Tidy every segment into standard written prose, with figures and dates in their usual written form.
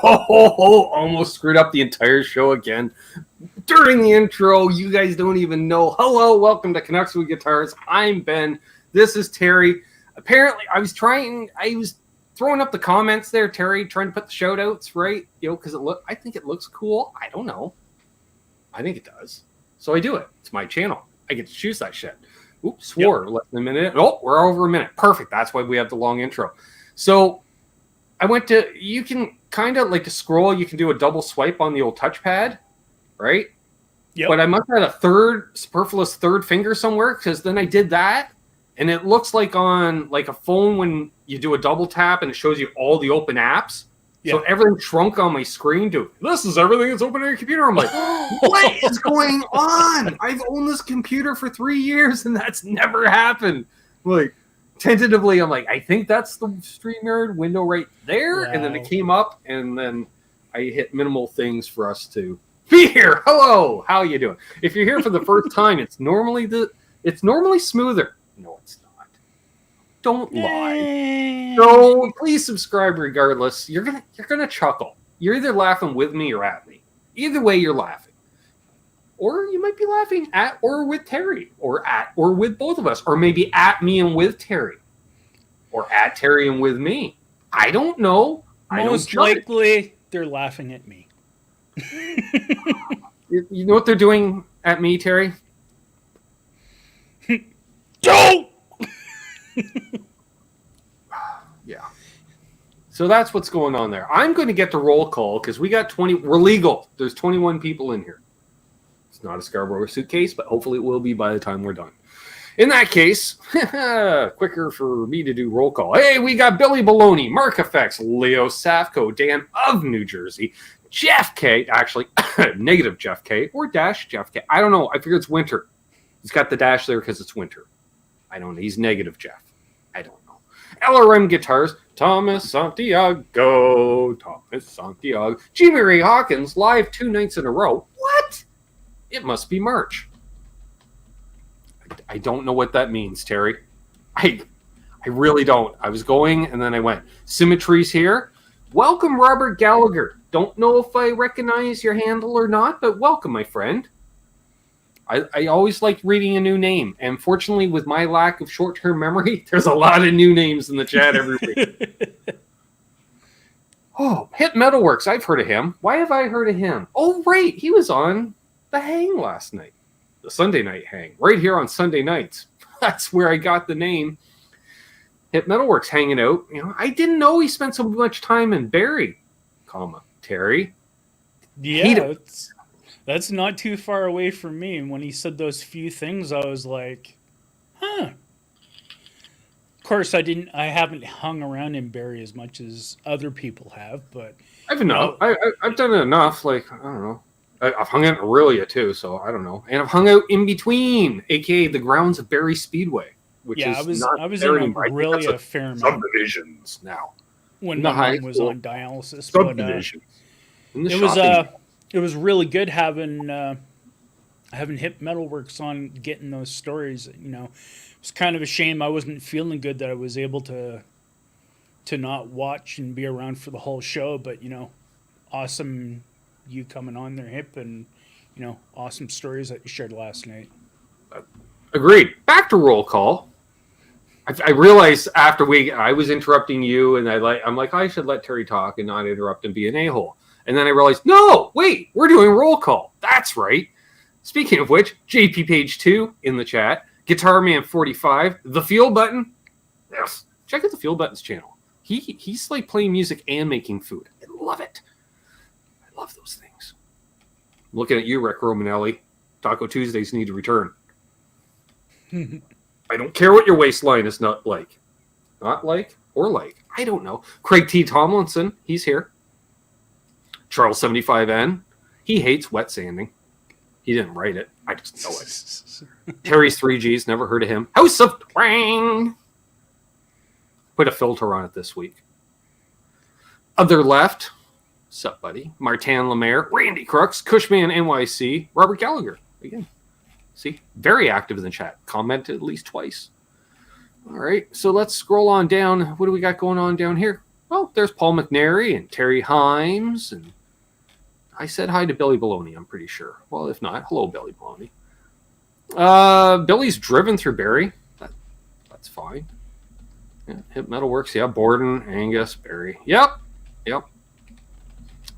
Almost screwed up the entire show again. During the intro, you guys don't even know. Hello, welcome to Canucks with Guitars. I'm Ben. This is Terry. Apparently, I was throwing up the comments there, Terry, trying to put the shout outs, right? Because I think it looks cool. I don't know. I think it does. So I do it. It's my channel. I get to choose that shit. Oops, swore. Less than a minute. Oh, we're over a minute. Perfect. That's why we have the long intro. So I went to, you can kind of like a scroll, you can do a double swipe on the old touchpad, right? Yep. But I must have had a superfluous third finger somewhere, because then I did that, and it looks like on like a phone when you do a double tap and it shows you all the open apps. So everything shrunk on my screen to, this is everything that's open on your computer. I'm like, what is going on? I've owned this computer for 3 years and that's never happened. Like, tentatively, I'm like, I think that's the StreamYard window right there. Wow. And then it came up, and then I hit minimal things for us to be here. Hello, how you doing? If you're here for the first time, it's normally smoother. No, it's not. Don't lie. No, please subscribe regardless. You're gonna chuckle. You're either laughing with me or at me. Either way, you're laughing. Or you might be laughing at or with Terry, or at or with both of us, or maybe at me and with Terry, or at Terry and with me. I don't know. Most likely, they're laughing at me. You know what they're doing at me, Terry? Don't! Yeah. So that's what's going on there. I'm going to get the roll call because we got 20. We're legal. There's 21 people in here. It's not a Scarborough suitcase, but hopefully it will be by the time we're done. In that case, quicker for me to do roll call. Hey, we got Billy Baloney, Mark Effects, Leo Safko, Dan of New Jersey, Jeff K, actually, negative Jeff K, or dash Jeff K. I don't know. I figure it's winter. He's got the dash there because it's winter. I don't know. He's negative Jeff. I don't know. LRM Guitars, Thomas Santiago, Jimmy Ray Hawkins, live 2 nights in a row. What? It must be March. I don't know what that means, Terry. I really don't. I was going, and then I went. Symmetry's here. Welcome, Robert Gallagher. Don't know if I recognize your handle or not, but welcome, my friend. I always like reading a new name. And fortunately, with my lack of short-term memory, there's a lot of new names in the chat every week. Oh, Hit Metalworks. I've heard of him. Why have I heard of him? Oh, right. He was on the Hang last night. The Sunday night Hang. Right here on Sunday nights. That's where I got the name. Hit Metalworks hanging out. I didn't know he spent so much time in Barrie, Terry. Yeah, that's not too far away from me. And when he said those few things, I was like, huh. Of course, I haven't hung around in Barrie as much as other people have, but I've enough. I've done it enough. Like, I don't know. I've hung out in Aurelia too, so I don't know. And I've hung out in between, aka the grounds of Barrie Speedway, which is I was in Aurelia a fair amount. Subdivisions now. When my mom was on dialysis, subdivisions. It was really good having Hit Metalworks on, getting those stories. It's kind of a shame I wasn't feeling good that I was able to not watch and be around for the whole show. But awesome you coming on there, Hip, and awesome stories that you shared last night. Agreed. Back to roll call. I realized after I was interrupting you, and I'm like, I should let Terry talk and not interrupt and be an a-hole. And then I realized, no, wait, we're doing roll call. That's right. Speaking of which, JP Page 2 in the chat, Guitar Man 45, The Feel Button. Yes, check out The Feel Button's channel. He's like playing music and making food. I love it. I love those things. I'm looking at you, Rick Romanelli. Taco Tuesdays need to return. I don't care what your waistline is not like. Not like or like. I don't know. Craig T. Tomlinson, he's here. Charles 75N, he hates wet sanding. He didn't write it. I just know it. Terry's 3Gs, never heard of him. House of Twang. Put a filter on it this week. Other left, sup buddy, Martin Lemaire, Randy Crooks, Cushman NYC, Robert Gallagher. Again, see, very active in the chat. Commented at least twice. All right, so let's scroll on down. What do we got going on down here? Oh, there's Paul McNary and Terry Himes. And I said hi to Billy Baloney, I'm pretty sure. Well, if not, hello, Billy Baloney. Billy's driven through Barrie. That's fine. Yeah, Hip Metalworks, yeah. Borden, Angus, Barrie. Yep.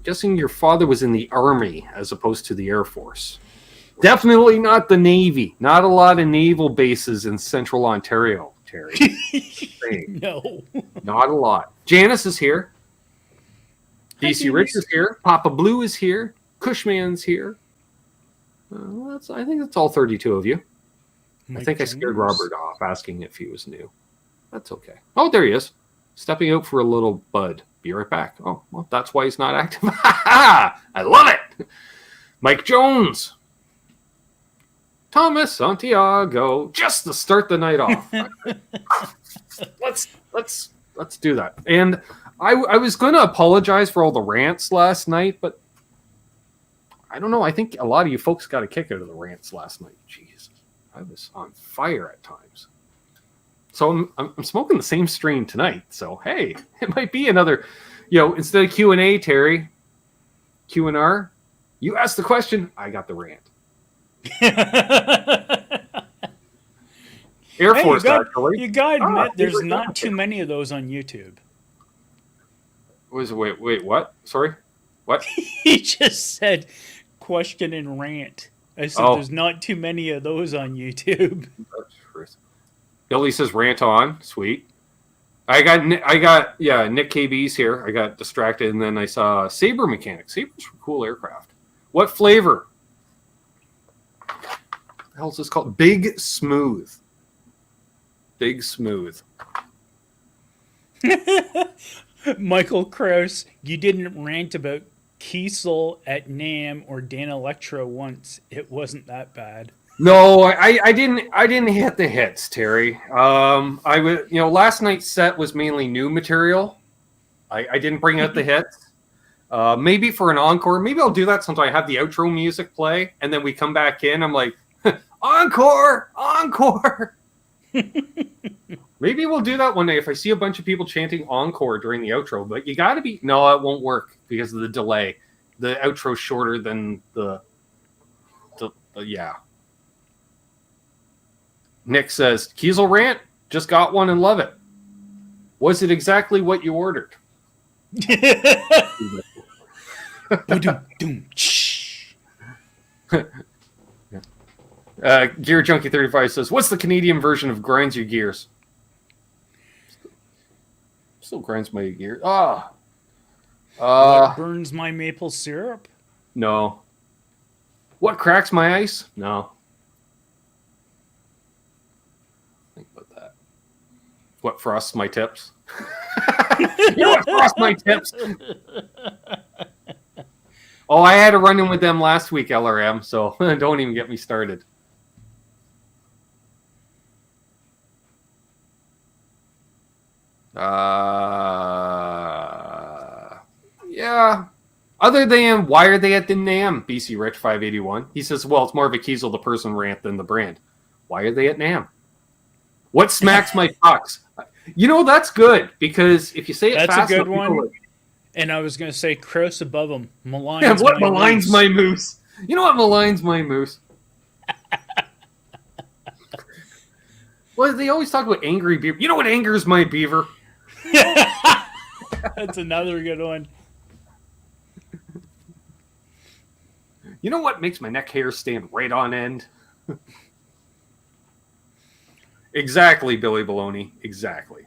Guessing your father was in the Army as opposed to the Air Force. Definitely not the Navy. Not a lot of naval bases in central Ontario, Terry. No. Not a lot. Janice is here. DC Rich is here. Papa Blue is here. Cushman's here. I think that's all 32 of you. I think I scared Robert off asking if he was new. That's okay. Oh, there he is. Stepping out for a little bud. Be right back. Oh, well, that's why he's not active. I love it. Mike Jones. Thomas Santiago. Just to start the night off. Let's do that. And I was going to apologize for all the rants last night, but I don't know. I think a lot of you folks got a kick out of the rants last night. Jesus, I was on fire at times. So I'm smoking the same strain tonight. So hey, it might be another, instead of Q&A, Terry, Q&R. You asked the question, I got the rant. Air Force, actually. You got to admit, there's not too many of those on YouTube. Wait, what? Sorry? What? He just said question and rant. I said there's not too many of those on YouTube. Billy says rant on. Sweet. I got Nick KB's here. I got distracted and then I saw Sabre Mechanics. Sabres were cool aircraft. What flavor? What the hell is this called? Big Smooth. Big Smooth. Michael Krause, you didn't rant about Kiesel at NAMM or Dan Electro once. It wasn't that bad. No, I didn't hit the hits, Terry. Last night's set was mainly new material. I didn't bring out the hits. Maybe for an encore, maybe I'll do that sometime. I have the outro music play, and then we come back in. I'm like, encore. Maybe we'll do that one day if I see a bunch of people chanting encore during the outro. But you got to be... No, it won't work because of the delay. The outro's shorter than the yeah. Nick says, Kiesel rant? Just got one and love it. Was it exactly what you ordered? Gear Junkie 35 says, what's the Canadian version of grinds your gears? Still grinds my gears. Burns my maple syrup? No. What cracks my ice? No. Think about that. What frosts my tips? You know what frosts my tips? Oh, I had a run-in with them last week, LRM, so don't even get me started. Yeah. Other than, why are they at the NAMM? BC Rich 581. He says, well, it's more of a Kiesel the person rant than the brand. Why are they at NAMM? What smacks my pucks? That's good, because if you say it fast... That's a good one. And I was going to say Krause above him. Maligns my moose? You know what maligns my moose? Well, they always talk about angry beaver. You know what angers my beaver? That's another good one. You know what makes my neck hair stand right on end? Exactly, Billy Baloney. Exactly.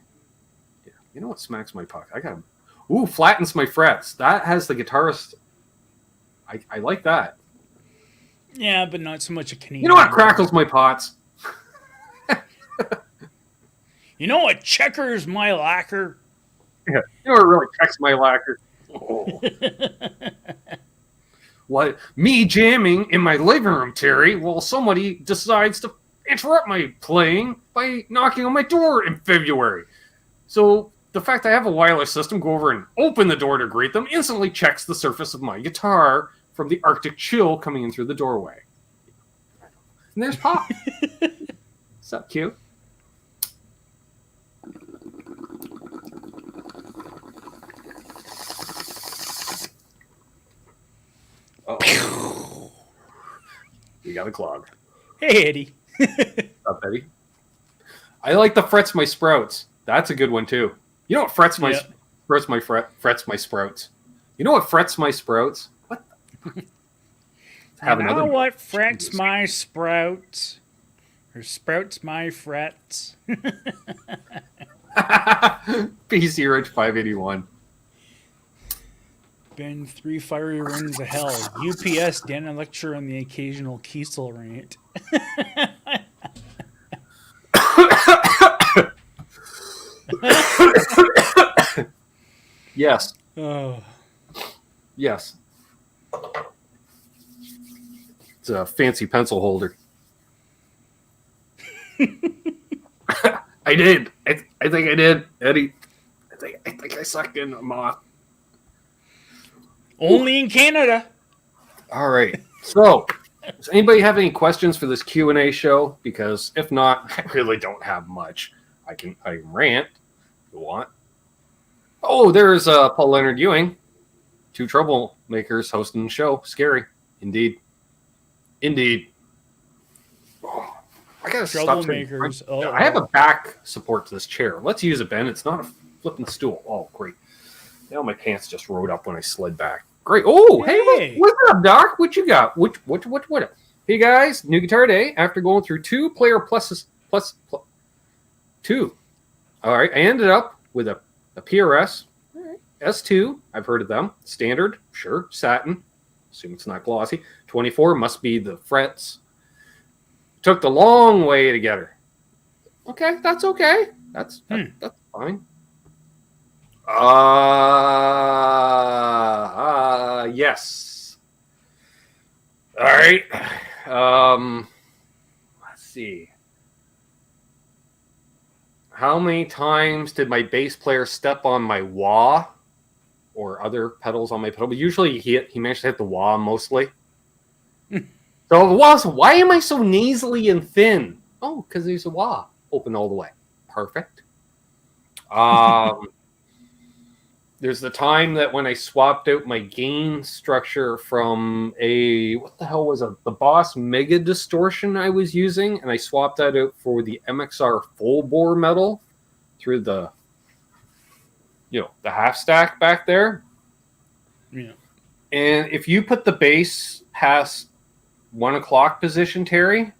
Yeah. You know what smacks my puck? Flattens my frets. That has the guitarist. I like that. Yeah, but not so much a Canadian. You know what crackles my pots? You know what checkers my lacquer? Yeah. You know what really checks my lacquer? Oh. What? Me jamming in my living room, Terry, while somebody decides to interrupt my playing by knocking on my door in February. So the fact I have a wireless system, go over and open the door to greet them, instantly checks the surface of my guitar from the Arctic chill coming in through the doorway. And there's Pop. What's up, Q? Uh-oh. You got a clog. Hey, Eddie. Up, Eddie. I like the frets my sprouts. That's a good one too. You know what frets my sprouts? You know what frets my sprouts? What? You know what frets my sprouts? Or sprouts my frets? PC Rich 581. Been 3 fiery rings of hell. UPS didn't lecture on the occasional Kiesel rant. Yes. Oh. Yes. It's a fancy pencil holder. I did. I think I did, Eddie. I think I sucked in a moth. Only in Canada. All right. So, does anybody have any questions for this Q&A show? Because if not, I really don't have much. I can rant if you want. Oh, there's Paul Leonard Ewing. 2 troublemakers hosting the show. Scary. Indeed. Oh, I gotta stop. Troublemakers. Oh, I have a back support to this chair. Let's use it, Ben. It's not a flipping stool. Oh, great. Now my pants just rode up when I slid back. Great. Oh, hey, what's up, Doc? What you got? What? Hey, guys, new guitar day. After going through 2 player plus 2. All right, I ended up with a PRS S2. I've heard of them. Standard, sure. Satin. Assume it's not glossy. 24 must be the frets. Took the long way to get her. Okay, that's okay. That's fine. Yes. All right. Let's see. How many times did my bass player step on my wah or other pedals on my pedal? But usually he managed to hit the wah mostly. So the wah's, why am I so nasally and thin? Oh, because there's a wah open all the way. Perfect. There's the time that when I swapped out my gain structure from what the hell was it? The Boss Mega Distortion I was using, and I swapped that out for the MXR full bore metal through the half stack back there. Yeah. And if you put the bass past 1 o'clock position, Terry,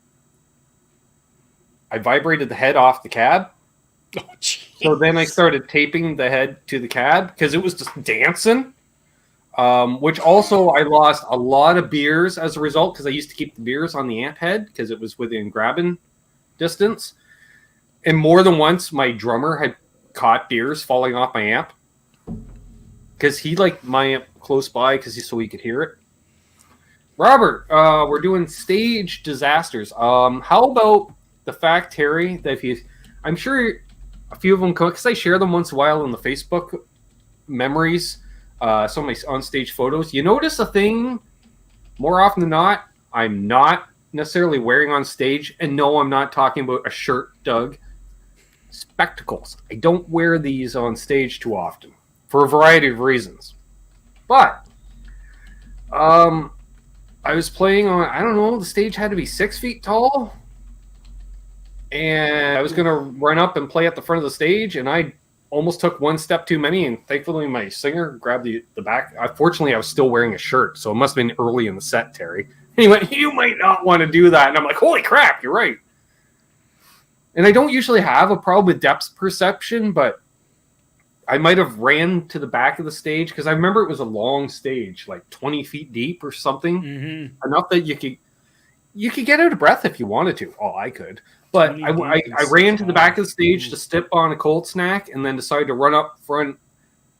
I vibrated the head off the cab. Oh, geez. So then I started taping the head to the cab because it was just dancing, which also I lost a lot of beers as a result because I used to keep the beers on the amp head because it was within grabbing distance. And more than once, my drummer had caught beers falling off my amp because he liked my amp close by so he could hear it. Robert, we're doing stage disasters. How about the fact, Terry, that I'm sure a few of them come because I share them once in a while in the Facebook memories, some of my on-stage photos. You notice a thing more often than not, I'm not necessarily wearing on stage, and no, I'm not talking about a shirt, Doug. Spectacles. I don't wear these on stage too often for a variety of reasons. But I was playing on, I don't know, the stage had to be 6 feet tall. And I was going to run up and play at the front of the stage, and I almost took one step too many, and thankfully my singer grabbed the back. Fortunately, I was still wearing a shirt, so it must have been early in the set, Terry. And he went, "You might not want to do that." And I'm like, holy crap, you're right. And I don't usually have a problem with depth perception, but I might have ran to the back of the stage, because I remember it was a long stage, like 20 feet deep or something, enough that you could get out of breath if you wanted to. Oh, I could. But I ran to the back of the stage to step on a cold snack and then decided to run up front.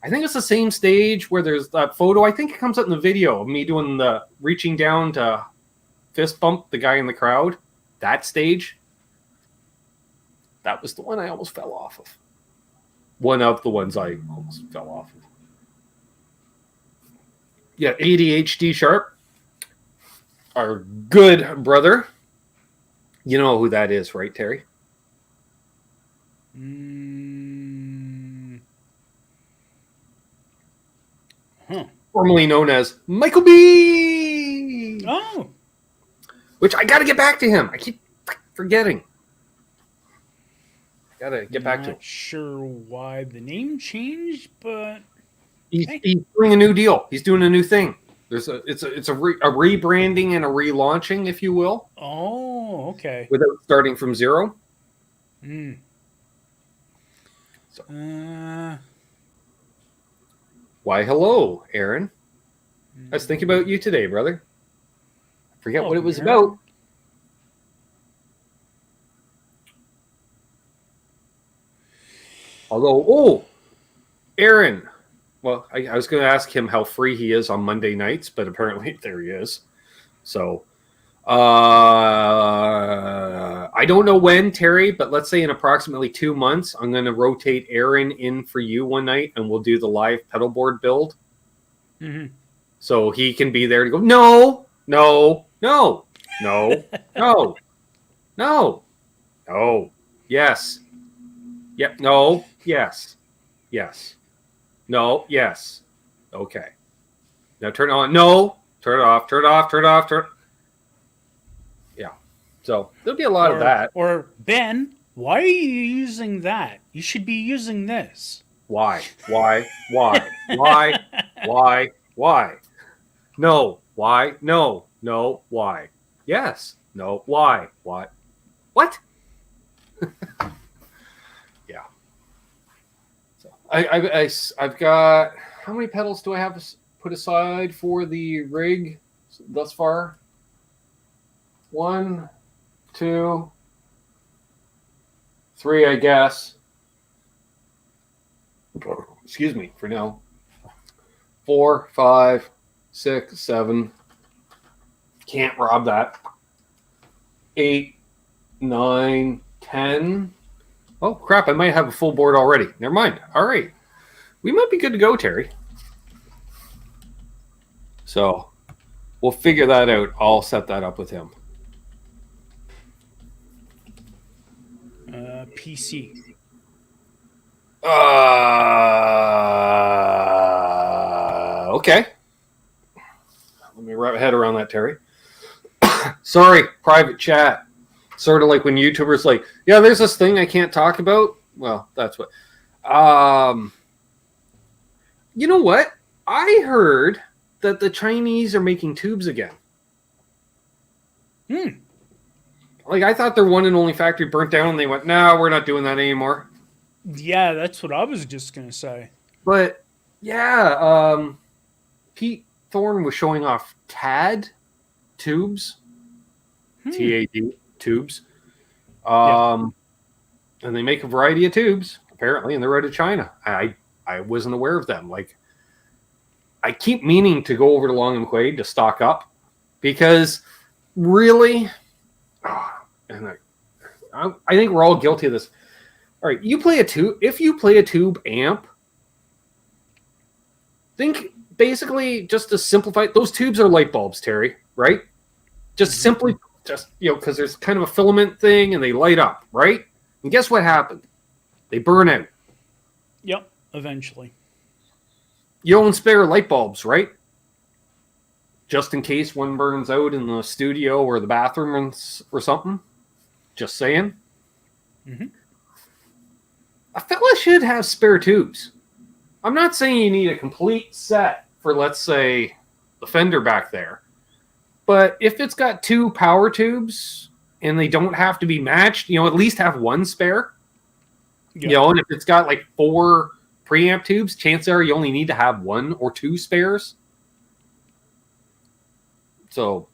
I think it's the same stage where there's that photo. I think it comes up in the video of me doing the reaching down to fist bump the guy in the crowd. That stage. That was the one I almost fell off of. One of the ones I almost fell off of. Yeah, ADHD Sharp. Our good brother. You know who that is, right, Terry? Formerly known as Michael B. Oh. Which I got to get back to him. I keep forgetting. Got to get back to him. Not sure why the name changed, but He's doing a new deal. He's doing a new thing. It's a rebranding and a relaunching, if you will. Oh, okay. Without starting from zero. Hmm. So. Why, hello, Aaron. I was thinking about you today, brother. I forget what it was about. Although, Aaron. Well, I was going to ask him how free he is on Monday nights, but apparently there he is. So, I don't know when, Terry, but let's say in approximately 2 months, I'm going to rotate Aaron in for you one night, and we'll do the live pedal board build. Mm-hmm. So he can be there to go, no, no, no, no, no, no, no, yes, yep, no, yes, yes. No, yes. Okay. Now turn it on. No. Turn it off. Turn it off. Turn it off. Yeah. So there'll be a lot of that. Or, Ben, why are you using that? You should be using this. Why? Why? Why? Why? Why? Why? No. Why? No. No. Why? Yes. No. Why? What? What? Yeah. I've got, how many pedals do I have put aside for the rig thus far? 1, 2, 3, I guess. Excuse me for now. 4, 5, 6, 7. Can't rob that. 8, 9, 10. Oh, crap, I might have a full board already. Never mind. All right. We might be good to go, Terry. So we'll figure that out. I'll set that up with him. PC. Okay. Let me wrap my head around that, Terry. Sorry, private chat. Sort of like when YouTubers like, yeah, there's this thing I can't talk about. Well, that's what. You know what? I heard that the Chinese are making tubes again. Like, I thought their one and only factory burnt down and they went, no, we're not doing that anymore. Yeah, that's what I was just going to say. But, yeah, Pete Thorne was showing off TAD tubes. TAD tubes. And they make a variety of tubes, apparently, and they're out of China. I wasn't aware of them. Like, I keep meaning to go over to Long and McQuaid to stock up because really, and I think we're all guilty of this. All right, you play a tube. If you play a tube amp, think basically just to simplify. Those tubes are light bulbs, Terry. Right? Just simply, because there's kind of a filament thing and they light up, right? And guess what happened? They burn out. Yep, eventually. You own spare light bulbs, right? Just in case one burns out in the studio or the bathroom or something. Just saying. Mm-hmm. A fella should have spare tubes. I'm not saying you need a complete set for, let's say, the fender back there. But if it's got 2 power tubes and they don't have to be matched, at least have one spare. Yeah. And if it's got like 4 preamp tubes, chances are you only need to have 1 or 2 spares. So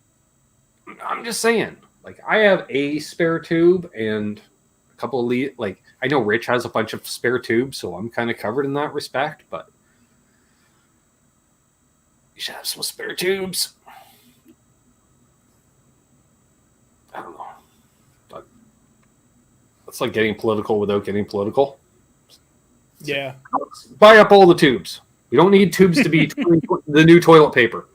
I'm just saying, like, I have a spare tube and a couple of I know Rich has a bunch of spare tubes, so I'm kind of covered in that respect, but you should have some spare tubes. I don't know. But it's like getting political without getting political. Yeah. Buy up all the tubes. We don't need tubes to be the new toilet paper.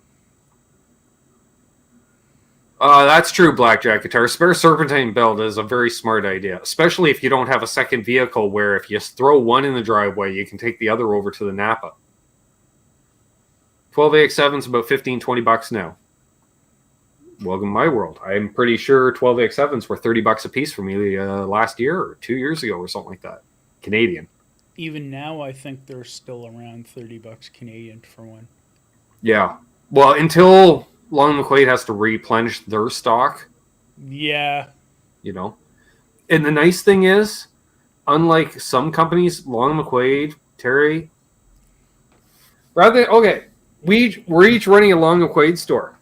That's true, Blackjack Guitar. Spare serpentine belt is a very smart idea, especially if you don't have a second vehicle where if you throw one in the driveway, you can take the other over to the Napa. 12AX7 is about $15-20 now. welcome to my world. I'm pretty sure 12AX7s were $30 a piece for me last year or 2 years ago or something like that. Canadian. Even now, I think they're still around $30 Canadian for one. Yeah. Well, until Long McQuaid has to replenish their stock. Yeah. You know? And the nice thing is, unlike some companies, Long McQuaid, Terry, we're each running a Long McQuaid store.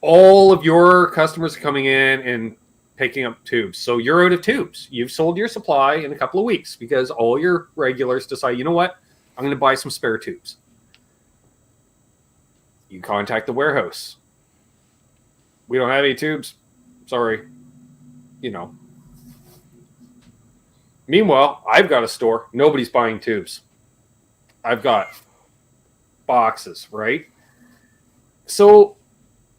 All of your customers are coming in and picking up tubes. So you're out of tubes. You've sold your supply in a couple of weeks because all your regulars decide, you know what? I'm going to buy some spare tubes. You contact the warehouse. We don't have any tubes. Sorry. You know. Meanwhile, I've got a store. Nobody's buying tubes. I've got boxes, right? So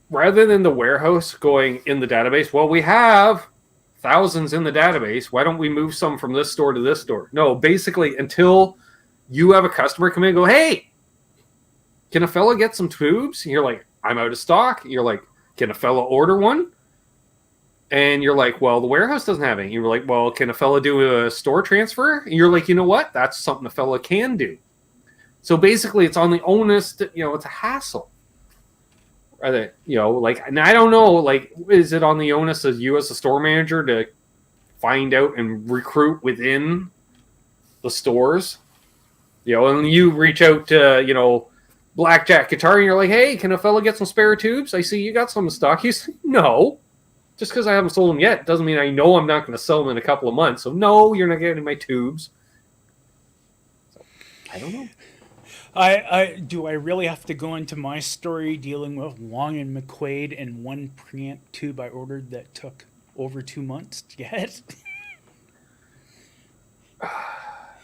rather than the warehouse going in the database, well, we have thousands in the database. Why don't we move some from this store to this store? No, basically, until you have a customer come in and go, hey, can a fella get some tubes? And you're like, I'm out of stock. You're like, can a fella order one? And you're like, well, the warehouse doesn't have any. You're like, well, can a fella do a store transfer? And you're like, you know what? That's something a fella can do. So basically, it's on the onus. It's a hassle. And I don't know, like, is it on the onus of you as a store manager to find out and recruit within the stores? And you reach out to, Blackjack Guitar, and you're like, hey, can a fella get some spare tubes? I see you got some in stock. He's no. Just because I haven't sold them yet doesn't mean I know I'm not going to sell them in a couple of months. So, no, you're not getting my tubes. So, I don't know. Do I really have to go into my story dealing with Long and McQuaid and one preamp tube I ordered that took over 2 months to get?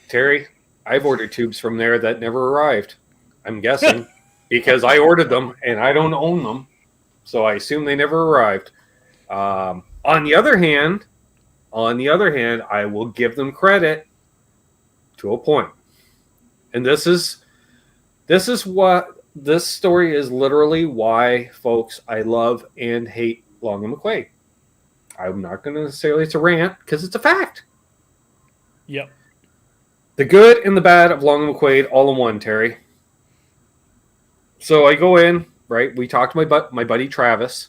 Terry, I've ordered tubes from there that never arrived. I'm guessing because I ordered them and I don't own them, so I assume they never arrived. On the other hand, I will give them credit to a point, and this is what this story is literally why, folks, I love and hate Long and McQuaid. I'm not going to say it's a rant because it's a fact. Yep. The good and the bad of Long and McQuaid all in one, Terry. So I go in, right? We talked to my buddy Travis.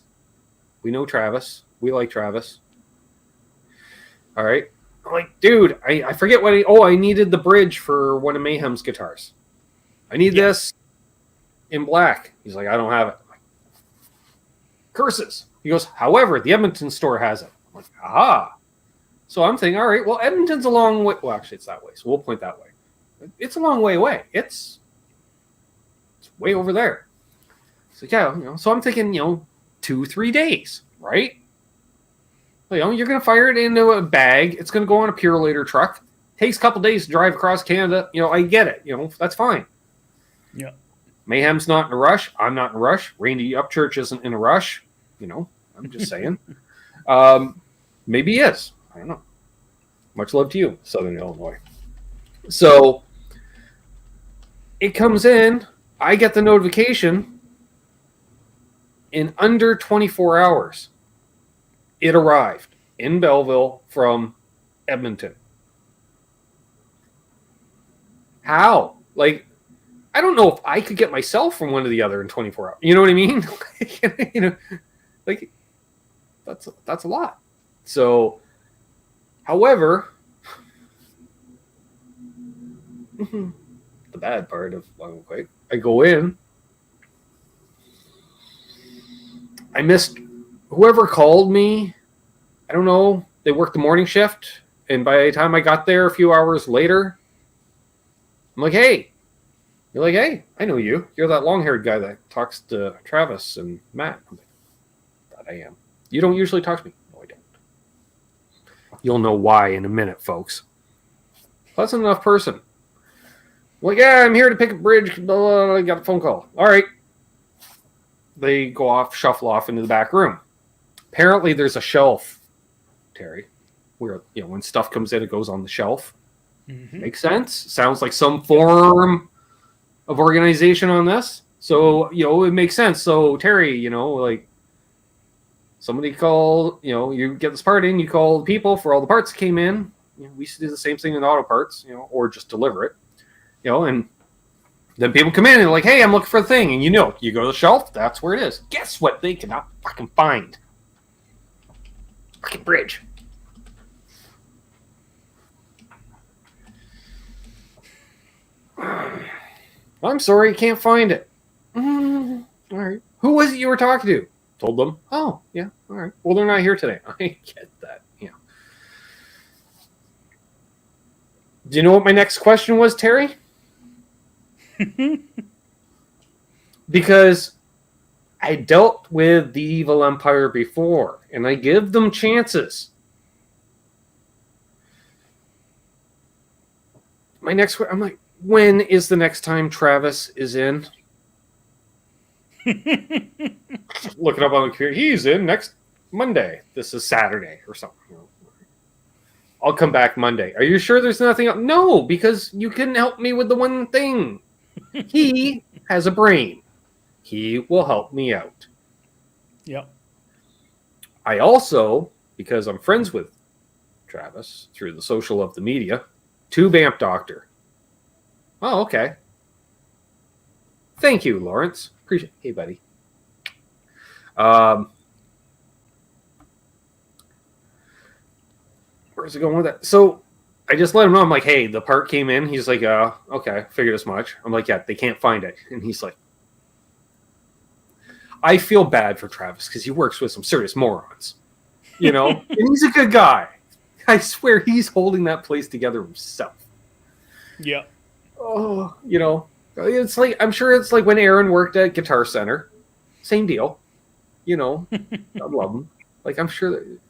We know Travis. We like Travis. All right. I'm like, dude, I forget what I needed the bridge for one of Mayhem's guitars. I need this in black. He's like, I don't have it. I'm like, curses. He goes, however, the Edmonton store has it. I'm like, aha. So I'm thinking, all right, well, Edmonton's a long way. Well, actually, it's that way. So we'll point that way. It's a long way away. It's way over there. So, yeah, so I'm thinking, 2-3 days, right? You're going to fire it into a bag. It's going to go on a Purelator truck. Takes a couple days to drive across Canada. I get it. That's fine. Yeah. Mayhem's not in a rush. I'm not in a rush. Randy Upchurch isn't in a rush. I'm just saying. Maybe he is. I don't know. Much love to you, Southern Illinois. So it comes in. I get the notification. In under 24 hours, it arrived in Belleville from Edmonton. How? I don't know if I could get myself from one to the other in 24 hours. You know what I mean? That's a lot. So, however, the bad part of Long McQuaid, I go in. I missed whoever called me. I don't know. They worked the morning shift, and by the time I got there a few hours later, I'm like, hey. You're like, hey, I know you. You're that long-haired guy that talks to Travis and Matt. I'm like, that I am. You don't usually talk to me. No, I don't. You'll know why in a minute, folks. Pleasant enough person. I'm like, yeah, I'm here to pick a bridge. Blah, blah, blah. I got a phone call. All right. They go off, shuffle off into the back room. Apparently, there's a shelf, Terry, where, when stuff comes in, it goes on the shelf. Mm-hmm. Makes sense. Sounds like some form of organization on this. So, it makes sense. So, Terry, somebody call, you get this part in, you call the people for all the parts that came in. We used to do the same thing in auto parts, or just deliver it, and then people come in and like, hey, I'm looking for a thing. And you go to the shelf, that's where it is. Guess what they cannot fucking find? Fucking bridge. I'm sorry, you can't find it. All right. Who was it you were talking to? Told them. Oh, yeah. All right. Well, they're not here today. I get that. Yeah. Do you know what my next question was, Terry? Because I dealt with the evil empire before, and I give them chances. My next question, I'm like, when is the next time Travis is in? Looking up on the computer, he's in next Monday. This is Saturday or something. I'll come back Monday. Are you sure there's nothing else? No, because you couldn't help me with the one thing. He has a brain. He will help me out. Yep. I also, because I'm friends with Travis through the social of the media, tube amp doctor. Oh, okay. Thank you, Lawrence. Appreciate it. Hey, buddy. Where's it going with that? So I just let him know. I'm like, hey, the part came in. He's like, okay, figured as much. I'm like, yeah, they can't find it. And he's like, I feel bad for Travis because he works with some serious morons, and he's a good guy. I swear he's holding that place together himself. Yeah. Oh, it's like, I'm sure it's like when Aaron worked at Guitar Center. Same deal. I love him. Like, I'm sure that.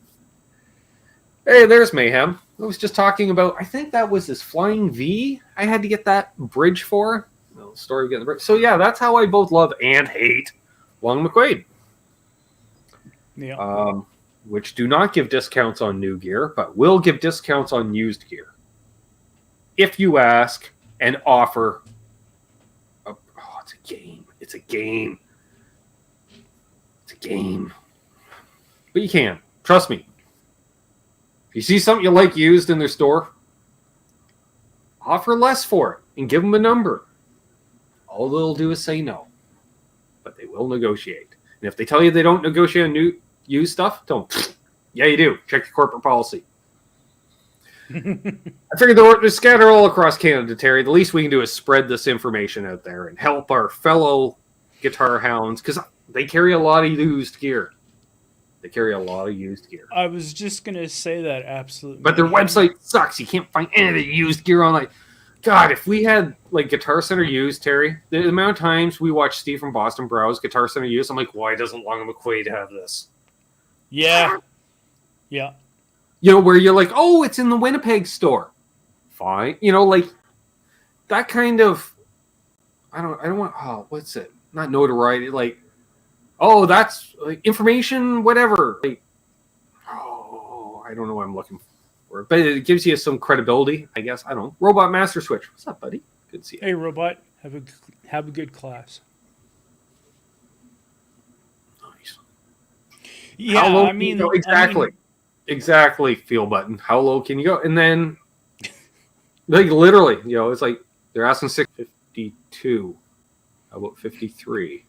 Hey, there's Mayhem. I was just talking about, I think that was his Flying V I had to get that bridge for. The story of getting the bridge. So, yeah, that's how I both love and hate Long McQuaid. Yeah. Which do not give discounts on new gear, but will give discounts on used gear. If you ask and offer. It's a game. It's a game. It's a game. But you can. Trust me. If you see something you like used in their store, offer less for it and give them a number. All they'll do is say no. But they will negotiate. And if they tell you they don't negotiate on new used stuff, tell them, yeah, you do. Check your corporate policy. I figured they're scattered all across Canada, Terry. The least we can do is spread this information out there and help our fellow guitar hounds, because they carry a lot of used gear. I was just going to say that, absolutely. But their website sucks. You can't find any of the used gear online. God, if we had like Guitar Center used, Terry, the amount of times we watch Steve from Boston browse Guitar Center used, I'm like, why doesn't Long McQuaid have this? Yeah. Yeah. Where you're like, oh, it's in the Winnipeg store. Fine. Like that kind of, I don't want, what's it? Not notoriety. Like, oh, that's like information, whatever. Like, I don't know what I'm looking for. But it gives you some credibility, I guess. I don't know. Robot Master Switch. What's up, buddy? Good to see you. Hey, Robot. Have a good class. Nice. Yeah, Exactly, feel button. How low can you go? And then, like, literally, it's like they're asking 652. How about 53?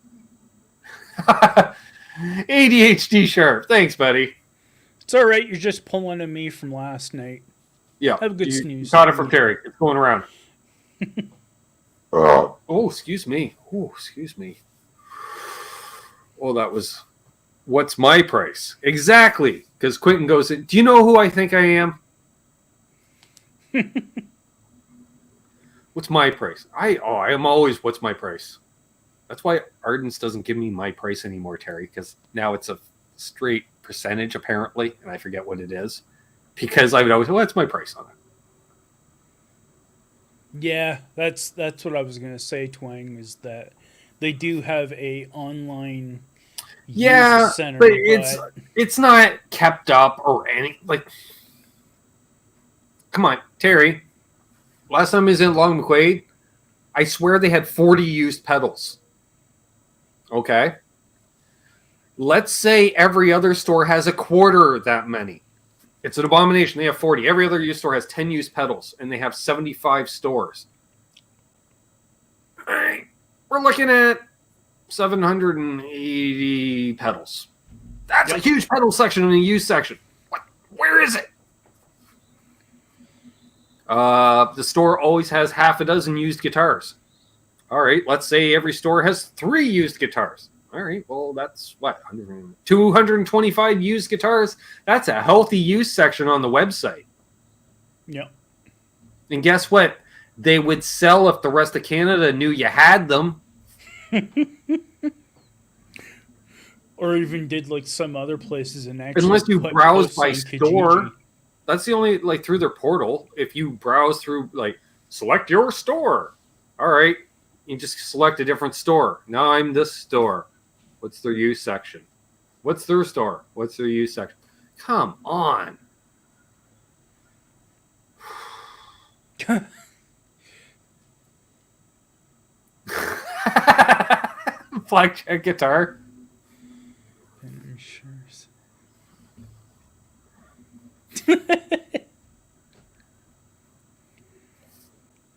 ADHD sharp. Thanks, buddy. It's all right. You're just pulling on me from last night. Yeah. Have a good snooze. You caught it from Terry. It's going around. Oh, excuse me. Oh, excuse me. Oh, that was... What's my price? Exactly. Because Quentin goes, do you know who I think I am? What's my price? I am always, what's my price? That's why Ardens doesn't give me my price anymore, Terry, because now it's a straight percentage, apparently, and I forget what it is. Because I would always, what's my price on it? Yeah, that's what I was going to say, Twang, is that they do have a online... Yeah, center, but it's not kept up or any, like, come on, Terry. Last time I was in Long McQuaid, I swear they had 40 used pedals. Okay. let's say every other store has a quarter that many. It's an abomination. They have 40. Every other used store has 10 used pedals, and they have 75 stores. All right. We're looking at 780 pedals. That's a huge pedal section in the used section. Where is it? The store always has half a dozen used guitars. All right, let's say every store has 3 used guitars. All right, well, that's what? 225 used guitars? That's a healthy used section on the website. Yep. And guess what? They would sell if the rest of Canada knew you had them. Or even did like some other places and actually. Unless you browse by store. Kijiji. That's the only, like, through their portal. If you browse through, like, select your store. All right. You just select a different store. Now I'm this store. What's their used section? What's their store? What's their used section? Come on. Blackjack guitar.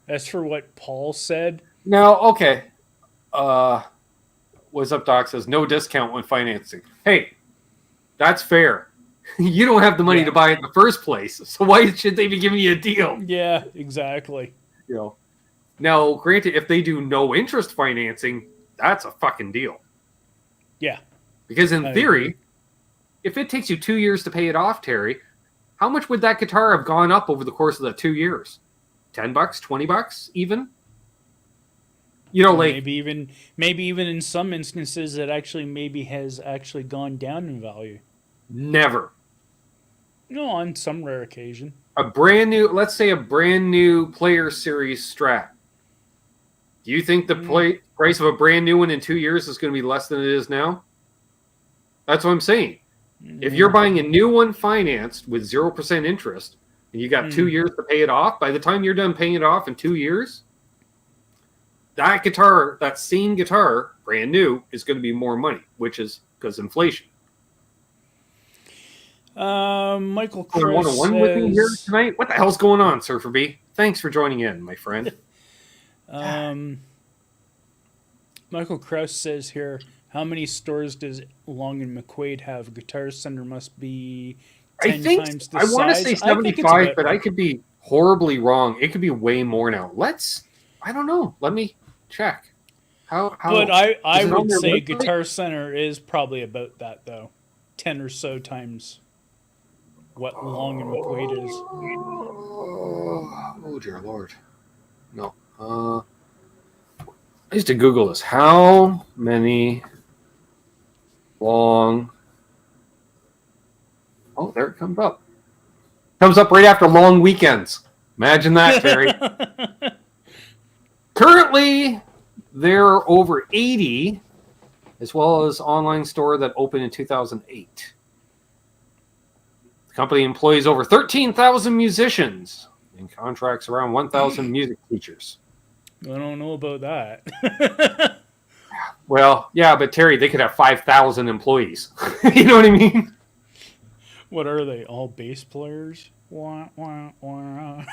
As for what Paul said. No, okay. What's up, Doc? Says no discount when financing. Hey, that's fair. You don't have the money to buy it in the first place, so why should they be giving you a deal? Yeah, exactly. You know. Now, granted, if they do no interest financing, that's a fucking deal. Yeah. Because in theory, if it takes you 2 years to pay it off, Terry, how much would that guitar have gone up over the course of the 2 years? $10, $20 even? You know, like maybe even in some instances it actually maybe has actually gone down in value. Never. No, on some rare occasion. Let's say a brand new Player Series Strat. Do you think the price of a brand new one in 2 years is going to be less than it is now? That's what I'm saying. If you're buying a new one financed with 0% interest, and you got 2 years to pay it off, by the time you're done paying it off in 2 years, that guitar, that same guitar, brand new, is going to be more money, which is because inflation. Michael Chris says... with me here tonight? What the hell's going on, Surfer B? Thanks for joining in, my friend. Michael Krause says here, how many stores does Long and McQuaid have? Guitar Center must be 10 times the size. I want to say 75, but I could be horribly wrong. It could be way more now. I don't know. Let me check. But I would say Guitar Center is probably about that, though. 10 or so times what Long and McQuaid is. Oh, dear Lord. No. I used to Google this. How many Long... Oh, there it comes up. Comes up right after long weekends. Imagine that, Terry. Currently, there are over 80, as well as online store that opened in 2008. The company employs over 13,000 musicians and contracts around 1,000 music teachers. I don't know about that. Well, yeah, but Terry, they could have 5,000 employees. You know what I mean? What are they? All bass players? Wah, wah, wah.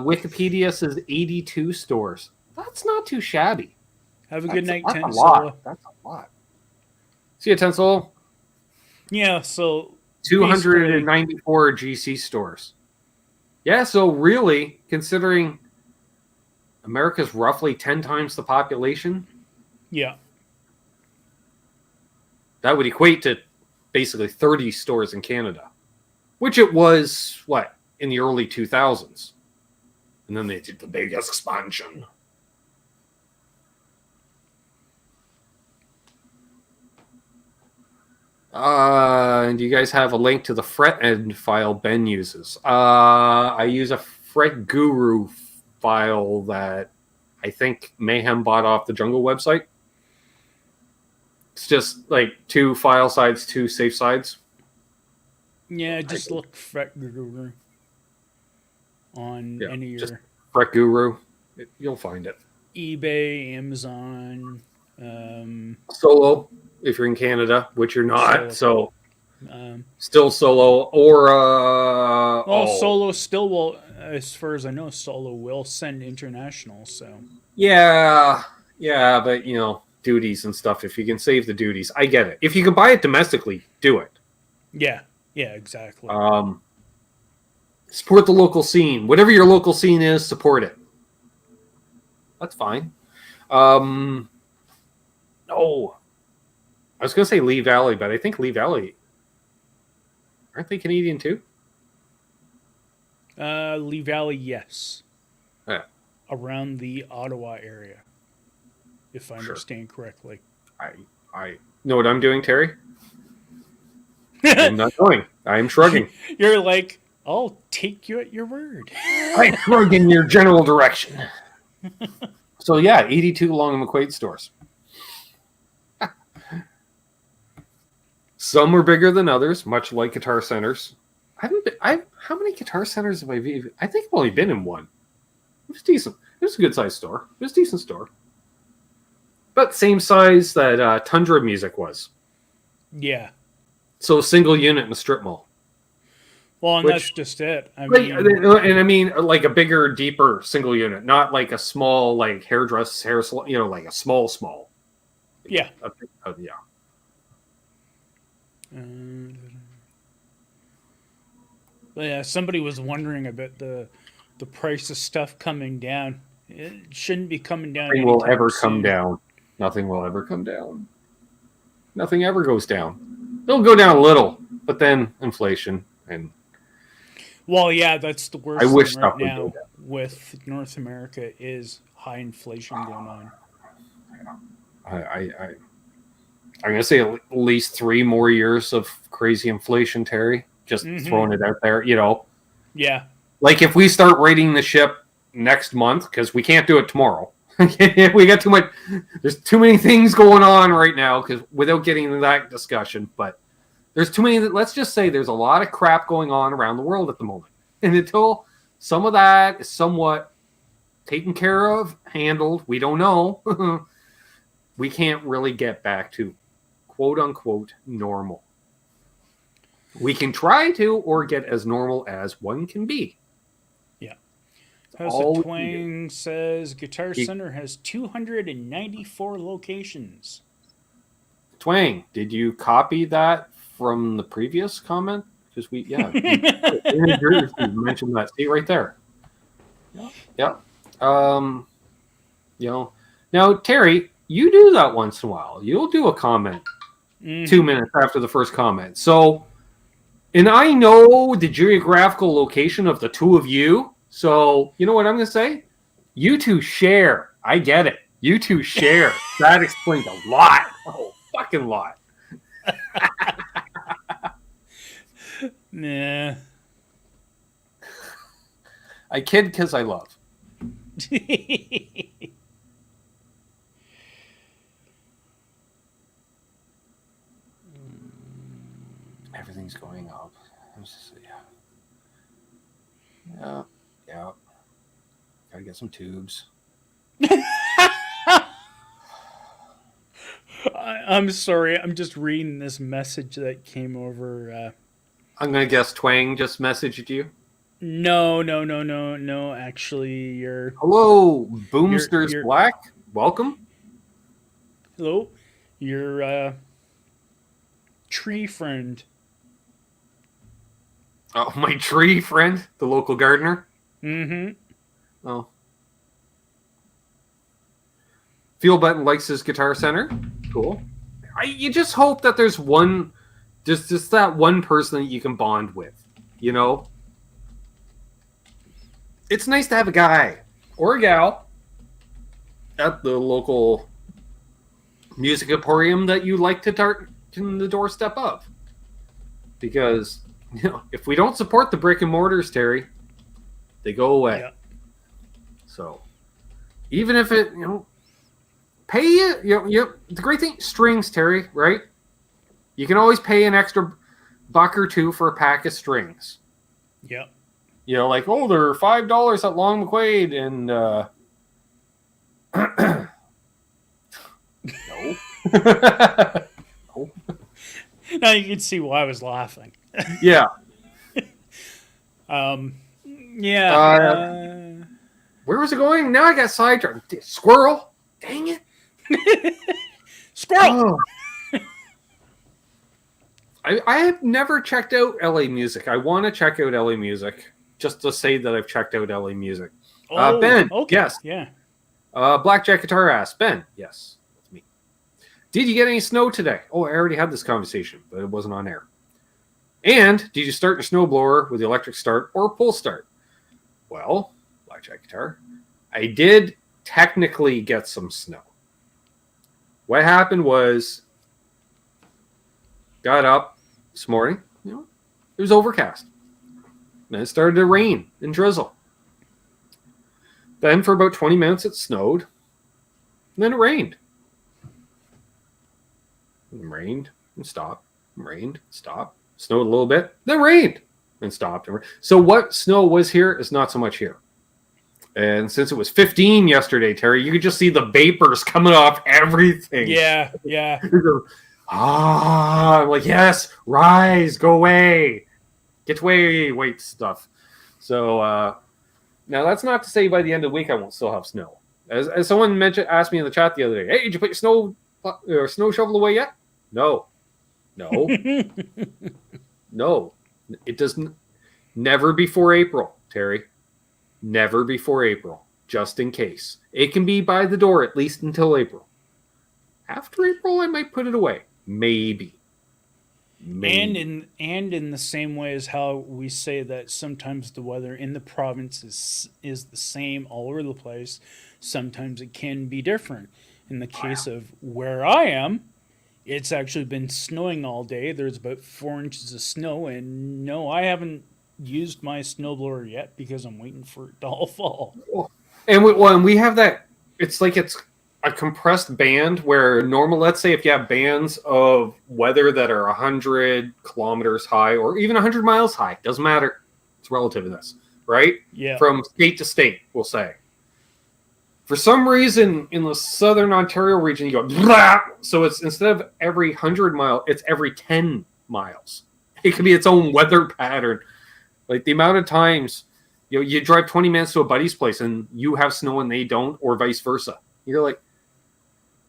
Wikipedia says 82 stores. That's not too shabby. Have a good night, That's Tensola. That's a lot. See you, Tensol. Yeah, so 294 GC stores. Yeah, so really, considering America's roughly 10 times the population, yeah, that would equate to basically 30 stores in Canada, which it was, in the early 2000s. And then they did the big expansion. And do you guys have a link to the fret end file Ben uses? I use a Fret Guru file that I think Mayhem bought off the Jungle website. It's just like 2 file sides, 2 safe sides. Yeah, just look Fret Guru on any of your... Fret Guru. You'll find it. eBay, Amazon. Solo. if you're in Canada, which you're not. Solo. So still solo or Solo still will, as far as I know, Solo will send international. So yeah, but duties and stuff. If you can save the duties, I get it. If you can buy it domestically, do it. Yeah, exactly. Support the local scene. Whatever your local scene is, support it. That's fine. I was going to say Lee Valley, but I think Lee Valley, aren't they Canadian too? Lee Valley, yes. Yeah. Around the Ottawa area, if I understand correctly. I know what I'm doing, Terry. I'm not going. I'm shrugging. You're like, I'll take you at your word. I shrug in your general direction. So 82 Long and McQuaid stores. Some are bigger than others, much like Guitar Centers. How many Guitar Centers have I been? I think I've only been in one. It was decent. It was a good sized store. It was a decent store. But same size that Tundra Music was. Yeah. So single unit in a strip mall. Well, and that's just it. I mean, like a bigger, deeper single unit, not like a small, like hair salon, like a small. Yeah. Yeah. But yeah, somebody was wondering about the price of stuff coming down. It shouldn't be coming down. Nothing will ever come down. Nothing will ever come down. Nothing ever goes down. It'll go down a little, but then inflation and. Well, yeah, that's the worst thing right now with North America is high inflation going on. I'm going to say at least 3 more years of crazy inflation, Terry. Just throwing it out there, Yeah. Like if we start rating the ship next month, because we can't do it tomorrow. We got too much. There's too many things going on right now, because without getting into that discussion, but there's too many. Let's just say there's a lot of crap going on around the world at the moment. And until some of that is somewhat taken care of, handled, we don't know. We can't really get back to quote unquote normal. We can try to, or get as normal as one can be. Yeah. House of Twang says Guitar Center has 294 locations. Twang, did you copy that from the previous comment? Because you mentioned that. See right there. Yeah. Now Terry, you do that once in a while. You'll do a comment 2 minutes after the first comment. So, and I know the geographical location of the two of you. So, you know what I'm going to say? You two share. I get it. You two share. That explains a lot. Oh, fucking lot. Nah. I kid because I love. Everything's going up. Yeah. Gotta get some tubes. I'm sorry. I'm just reading this message that came over. I'm gonna guess Twang just messaged you. No. Actually, hello, Boomsters Black. Welcome. Hello, your tree friend. Oh, my tree friend, the local gardener. Mm-hmm. Oh. Feel Button likes his Guitar Center. Cool. You just hope that there's one, just that one person that you can bond with. It's nice to have a guy or a gal at the local music emporium that you like to dart in the doorstep of. Because, if we don't support the brick and mortars, Terry, they go away. Yeah. So, even if it, pay it, the great thing, strings, Terry, right? You can always pay an extra $1 or $2 for a pack of strings. Yep. Like, they're $5 at Long McQuaid, and no. Now you can see why I was laughing. Yeah. Yeah. Where was it going? Now I got sidetracked. Squirrel. Dang it. Squirrel. Oh. I have never checked out LA Music. I want to check out LA Music just to say that I've checked out LA Music. Ben, okay. yes. Yeah. Blackjack Guitar asked, Ben, yes, that's me. Did you get any snow today? Oh, I already had this conversation, but it wasn't on air. And did you start your snowblower with the electric start or pull start? Well, Blackjack Guitar, I did technically get some snow. What happened was, got up this morning, it was overcast. Then it started to rain and drizzle. Then for about 20 minutes it snowed. And then it rained. And rained and stopped. And rained, stopped. Snowed a little bit. Then rained and stopped. So what snow was here is not so much here. And since it was 15 yesterday, Terry, you could just see the vapors coming off everything. Yeah. I'm like, yes, rise, go away. Get away, wait stuff. So now that's not to say by the end of the week I won't still have snow. As someone asked me in the chat the other day, hey, did you put your snow shovel away yet? No. No. It doesn't. Never before April, Terry. Never before April, just in case. It can be by the door at least until April. After April, I might put it away. Maybe. And in the same way as how we say that sometimes the weather in the province is the same all over the place, sometimes it can be different. In the case of where I am, it's actually been snowing all day. There's about 4 inches of snow, and no, I haven't used my snowblower yet because I'm waiting for it to all fall. And we have that. It's like it's a compressed band where normal, let's say if you have bands of weather that are 100 kilometers high or even 100 miles high, doesn't matter. It's relative to this, right? Yeah. From state to state, we'll say. For some reason, in the southern Ontario region, you go, blah! So it's instead of every 100 mile, it's every 10 miles. It could be its own weather pattern. Like the amount of times, you drive 20 minutes to a buddy's place and you have snow and they don't, or vice versa. You're like,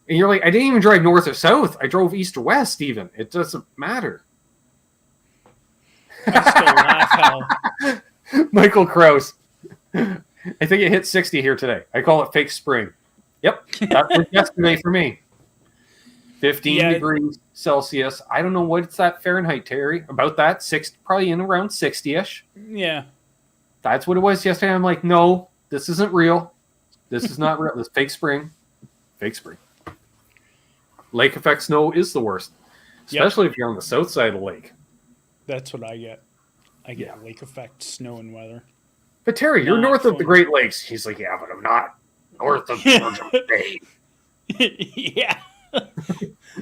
I didn't even drive north or south. I drove east or west even. It doesn't matter. I still laugh how... Michael Krause. I think it hit 60 here today. I call it fake spring. Yep. That was yesterday for me. 15 degrees Celsius. I don't know what's that Fahrenheit, Terry. About that. Probably in around 60-ish. Yeah. That's what it was yesterday. I'm like, no, this isn't real. This is not real. This fake spring. Fake spring. Lake effect snow is the worst. Especially if you're on the south side of the lake. That's what I get. I get lake effect snow and weather. But Terry, you're north of the Great Lakes. He's like, yeah, but I'm not north of Georgia Bay. Yeah.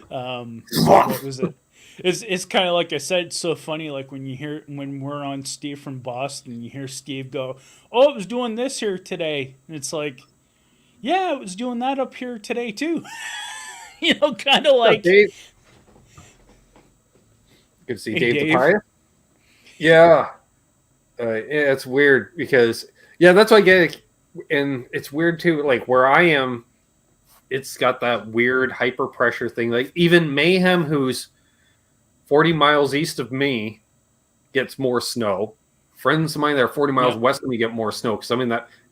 What was it? It's kind of like I said. It's so funny. Like when we're on Steve from Boston, you hear Steve go, "Oh, it was doing this here today," and it's like, "Yeah, it was doing that up here today too." Kind of like. Dave? Good to see Dave. The Yeah. It's weird because that's why I get it. And it's weird too. Like where I am, it's got that weird hyper pressure thing. Like even Mayhem, who's 40 miles east of me, gets more snow. Friends of mine that are 40 miles west of me get more snow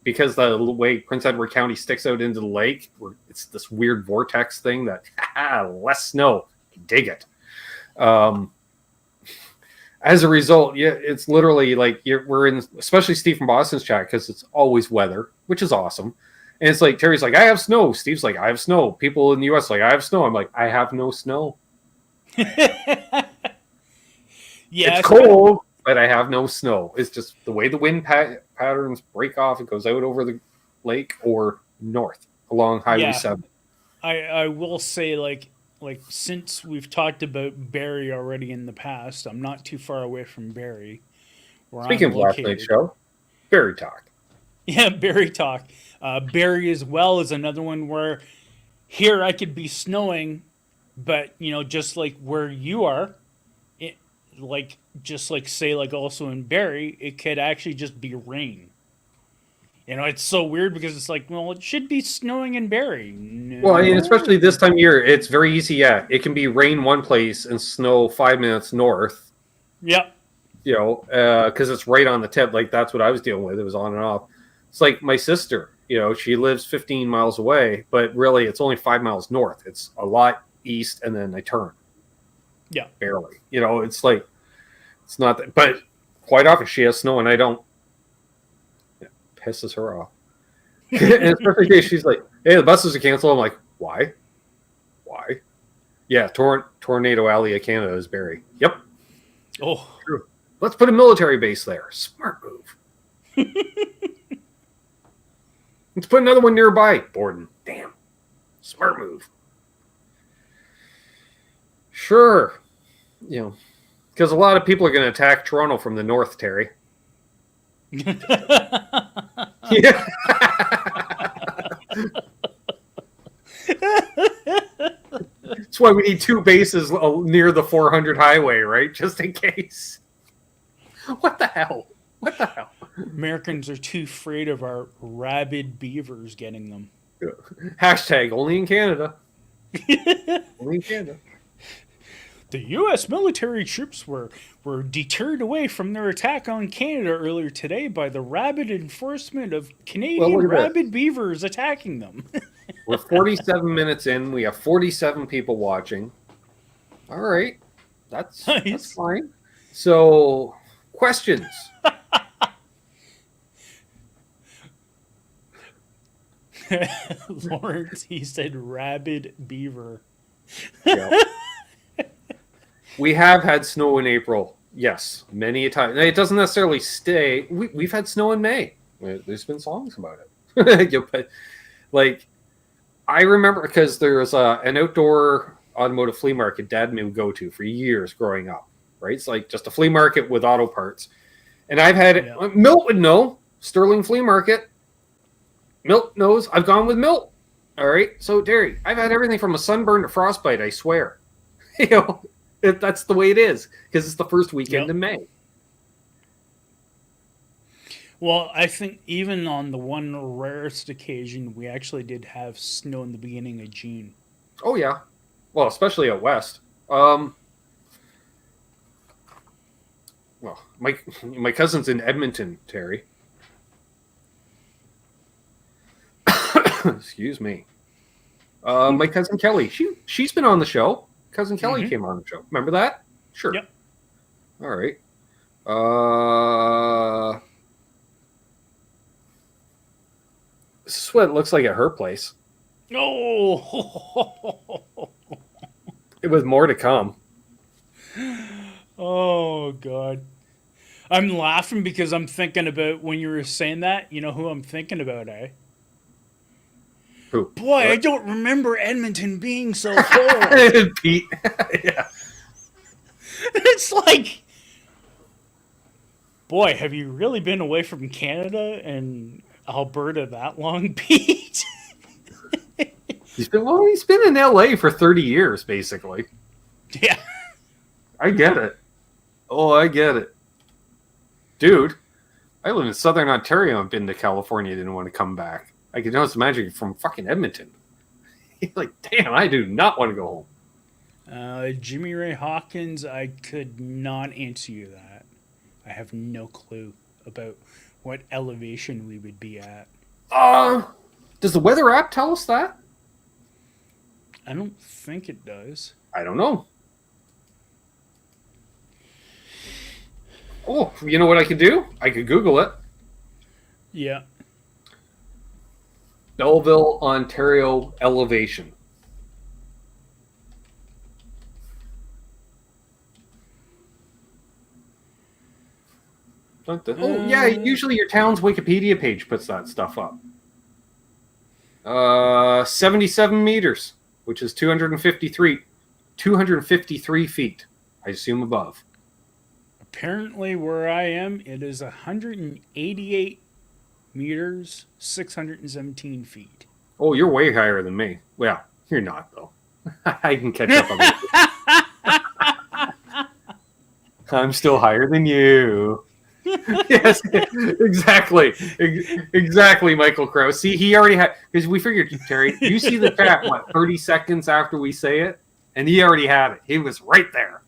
because the way Prince Edward County sticks out into the lake, it's this weird vortex thing that less snow. Dig it. As a result, it's literally like we're in, especially Steve from Boston's chat, because it's always weather, which is awesome. And it's like, Terry's like, I have snow. Steve's like, I have snow. People in the U.S. like, I have snow. I'm like, I have no snow. It's cold, but I have no snow. It's just the way the wind patterns break off. It goes out over the lake or north along Highway 7. I will say, like since we've talked about Barrie already in the past, I'm not too far away from Barrie. Speaking of last night's show, Barrie Talk. Yeah, Barrie Talk. Barrie as well is another one where here I could be snowing, but just like where you are, like just like say like also in Barrie, it could actually just be rain. You know, it's so weird because it's like, well, it should be snowing in Barrie. Well, I mean, No. especially this time of year, it's very easy. Yeah, it can be rain one place and snow 5 minutes north. Yep. You know, because it's right on the tip. Like that's what I was dealing with. It was on and off. It's like my sister. You know, she lives 15 miles away, but really, it's only 5 miles north. It's a lot east, and then I turn. Yeah. Barely. You know, it's like it's not that. But quite often, she has snow, and I don't. It pisses her off. And especially she's like, "Hey, the buses are canceled." I'm like, "Why? Why?" Yeah, Tornado Alley of Canada is Barrie. Yep. Oh. True. Let's put a military base there. Smart move. Let's put another one nearby. Borden. Damn. Smart move. Sure. You know, because a lot of people are going to attack Toronto from the north, Terry. Yeah. That's why we need two bases near the 400 highway, right? Just in case. What the hell? What the hell? Americans are too afraid of our rabid beavers getting them. Hashtag only in Canada. Only in Canada. The U.S. military troops were deterred away from their attack on Canada earlier today by the rabid enforcement of Canadian rabid beavers attacking them. We're 47 minutes in. We have 47 people watching. All right. That's fine. So, questions. Lawrence, he said rabid beaver. Yep. We have had snow in April. Yes, many a time. It doesn't necessarily stay. We've had snow in May. There's been songs about it. Like, I remember because there's an outdoor automotive flea market Dad would go to for years growing up. Right? It's like just a flea market with auto parts. And I've had it. Milt would know. Sterling Flea Market. Milt knows. I've gone with Milt. All right. So, Terry, I've had everything from a sunburn to frostbite, I swear. You know, that's the way it is because it's the first weekend in May. Well, I think even on the one rarest occasion, we actually did have snow in the beginning of June. Oh, yeah. Well, especially out west. Well, my cousin's in Edmonton, Terry. Excuse me. My cousin Kelly. She's been on the show. Cousin Kelly came on the show. Remember that? Sure. Yep. All right. This is what it looks like at her place. Oh. It was more to come. Oh, God. I'm laughing because I'm thinking about when you were saying that. You know who I'm thinking about, eh? Who? Boy, what? I don't remember Edmonton being so cold. Pete. Yeah. It's like, boy, have you really been away from Canada and Alberta that long, Pete? He's been in LA for 30 years, basically. Yeah. I get it. Oh, I get it. Dude, I live in Southern Ontario and been to California, didn't want to come back. I can just imagine you're from fucking Edmonton. You're like, damn, I do not want to go home. Jimmy Ray Hawkins, I could not answer you that. I have no clue about what elevation we would be at. Does the weather app tell us that? I don't think it does. I don't know. Oh, you know what I could do? I could Google it. Yeah. Belleville, Ontario elevation. Oh, yeah, usually your town's Wikipedia page puts that stuff up. 77 meters, which is 253 feet, I assume above. Apparently where I am, it is 188 meters, 617 feet. Oh, you're way higher than me. Well, you're not, though. I can catch up on that. I'm still higher than you. Yes, exactly. Exactly, Michael Crow. See, he already had, because we figured, Terry, you see the chat, 30 seconds after we say it? And he already had it. He was right there.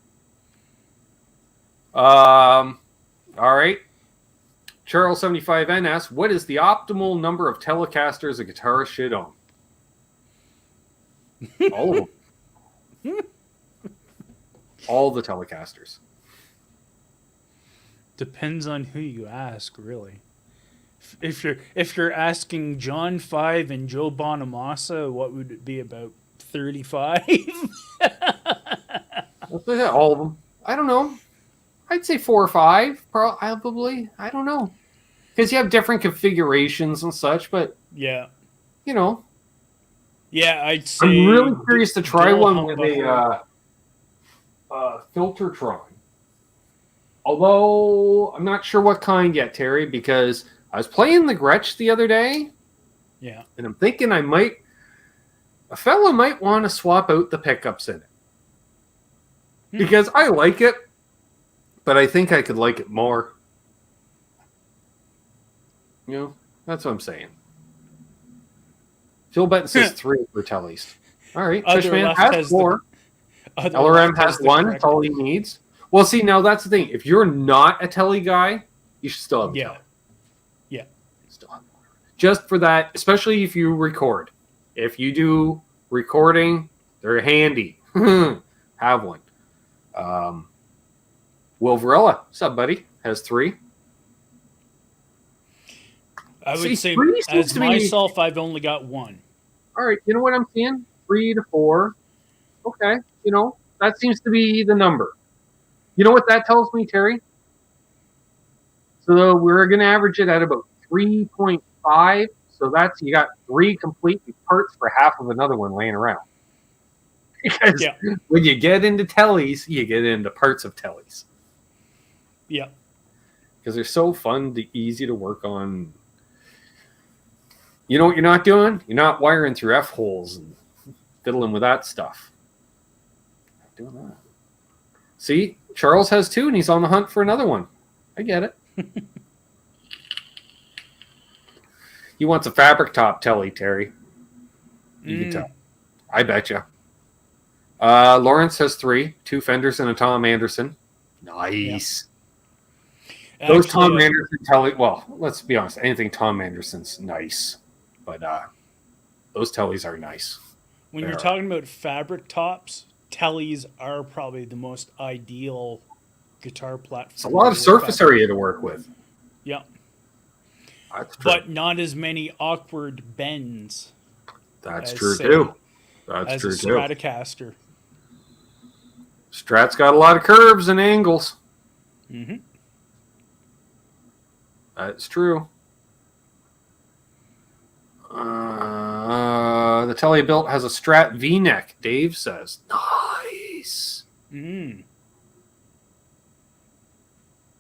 All right. Charles75N asks, what is the optimal number of Telecasters a guitarist should own? All of them. All the Telecasters. Depends on who you ask, really. If you're asking John 5 and Joe Bonamassa, what would it be, about 35? All of them. I don't know. I'd say 4 or 5, probably. I don't know. Because you have different configurations and such, but yeah. You know. Yeah, I'd say... I'm really curious to try one with a Filtertron. Although, I'm not sure what kind yet, Terry, because I was playing the Gretsch the other day. Yeah. And I'm thinking a fella might want to swap out the pickups in it. Because I like it, but I think I could like it more. You know, that's what I'm saying. Phil Benton says 3 for Tellies. All right, Fishman has 4. LRM has 1. That's all he needs. Well, see, now that's the thing. If you're not a Telly guy, you should still have a Telly. Yeah. Still have one. Just for that, especially if you record. If you do recording, they're handy. Have one. Will Varela, what's up, buddy? Has 3. I would say, as myself, I've only got 1. All right, you know what I'm seeing? 3 to 4. Okay, that seems to be the number. You know what that tells me, Terry? So we're going to average it at about 3.5. So you got 3 complete parts for half of another one laying around. Because when you get into Tellies, you get into parts of Tellies. Yeah. Because they're so fun, easy to work on. You know what you're not doing? You're not wiring through F-holes and fiddling with that stuff. Not doing that. See, Charles has 2, and he's on the hunt for another one. I get it. He wants a fabric top Telly, Terry. You can tell. I bet you. Lawrence has 3, 2 Fenders and a Tom Anderson. Nice. Yeah. Those Tom Anderson Telly. Well, let's be honest. Anything Tom Anderson's nice, but those Tellys are nice. When you're talking about fabric tops, Tellys are probably the most ideal guitar platform. It's a lot of surface area to work with. Yeah. That's true. But not as many awkward bends. That's true too. That's true too. Stratocaster. Strat's got a lot of curves and angles. Mm-hmm. That's true. The Telly built has a Strat V-neck, Dave says. Nice.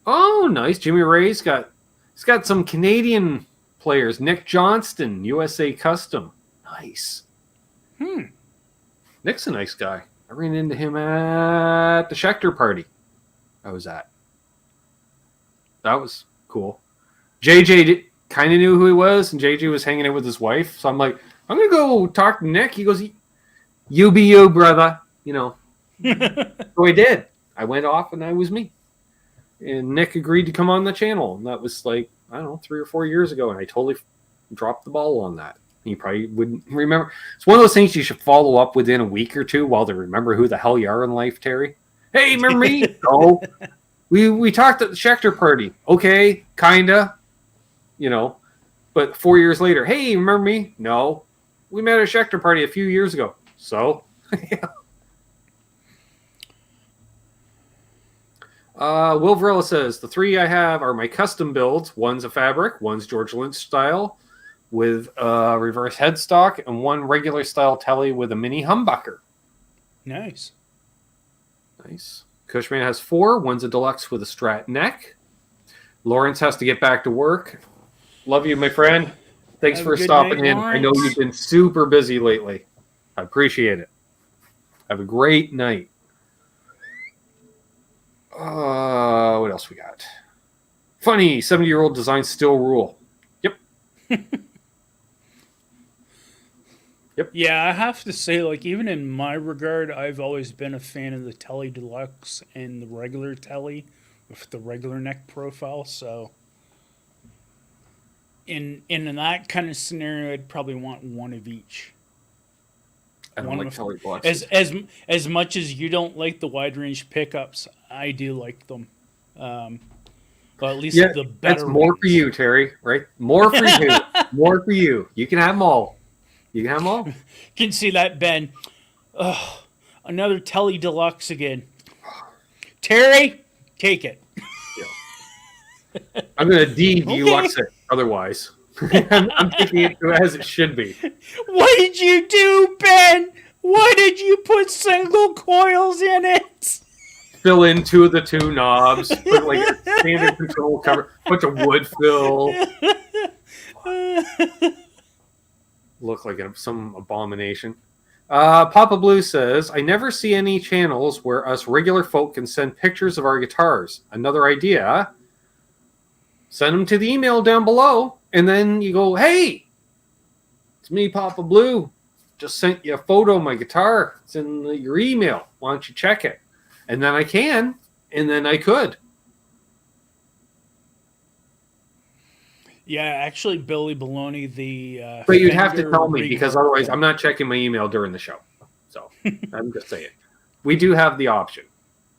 Oh, nice. Jimmy Ray's got some Canadian players. Nick Johnston, USA Custom. Nice. Nick's a nice guy. I ran into him at the Schecter party I was at. That was cool. JJ kind of knew who he was, and JJ was hanging out with his wife. So I'm like, I'm going to go talk to Nick. He goes, you be you, brother. So I did. I went off, and I was me. And Nick agreed to come on the channel. And that was like, I don't know, 3 or 4 years ago. And I totally dropped the ball on that. You probably wouldn't remember. It's one of those things you should follow up within a week or two while they remember who the hell you are in life, Terry. Hey, remember me? No. We talked at the Schecter party. Okay, kinda. But 4 years later, hey, remember me? No. We met at a Schecter party a few years ago. So, yeah. Will Varela says, the 3 I have are my custom builds. One's a fabric, one's George Lynch style with a reverse headstock, and one regular style Telly with a mini humbucker. Nice. Cushman has 4. One's a deluxe with a Strat neck. Lawrence has to get back to work. Love you, my friend. Thanks for stopping in. Lawrence. I know you've been super busy lately. I appreciate it. Have a great night. else we got? Funny, 70-year-old designs still rule. Yep. Yep. Yeah, I have to say, like, even in my regard, I've always been a fan of the Tele Deluxe and the regular Tele with the regular neck profile. So, in that kind of scenario, I'd probably want one of each. I don't One like of- Tele Deluxe. As much as you don't like the wide range pickups, I do like them. But at least the better. That's more ones. for you, Terry. Right? More for you. More for you. You can have them all. You can have them all. You can see that, Ben. Ugh, another Tele Deluxe again. Terry, take it. I'm going to deed Okay. deluxe it otherwise. I'm taking it as it should be. What did you do, Ben? Why did you put single coils in it? Fill in two of the two knobs. Put like a standard control cover. Bunch of wood fill. Look like some abomination. Papa Blue says, I never see any channels where us regular folk can send pictures of our guitars. Another idea. Send them to the email down below. And then you go, hey, it's me, Papa Blue. Just sent you a photo of my guitar. It's in your email. Why don't you check it? And then I can. And then I could. Yeah, actually, Billy Baloney, the But you'd have to Fender tell me because rework- otherwise I'm not checking my email during the show. So I'm just saying. We do have the option.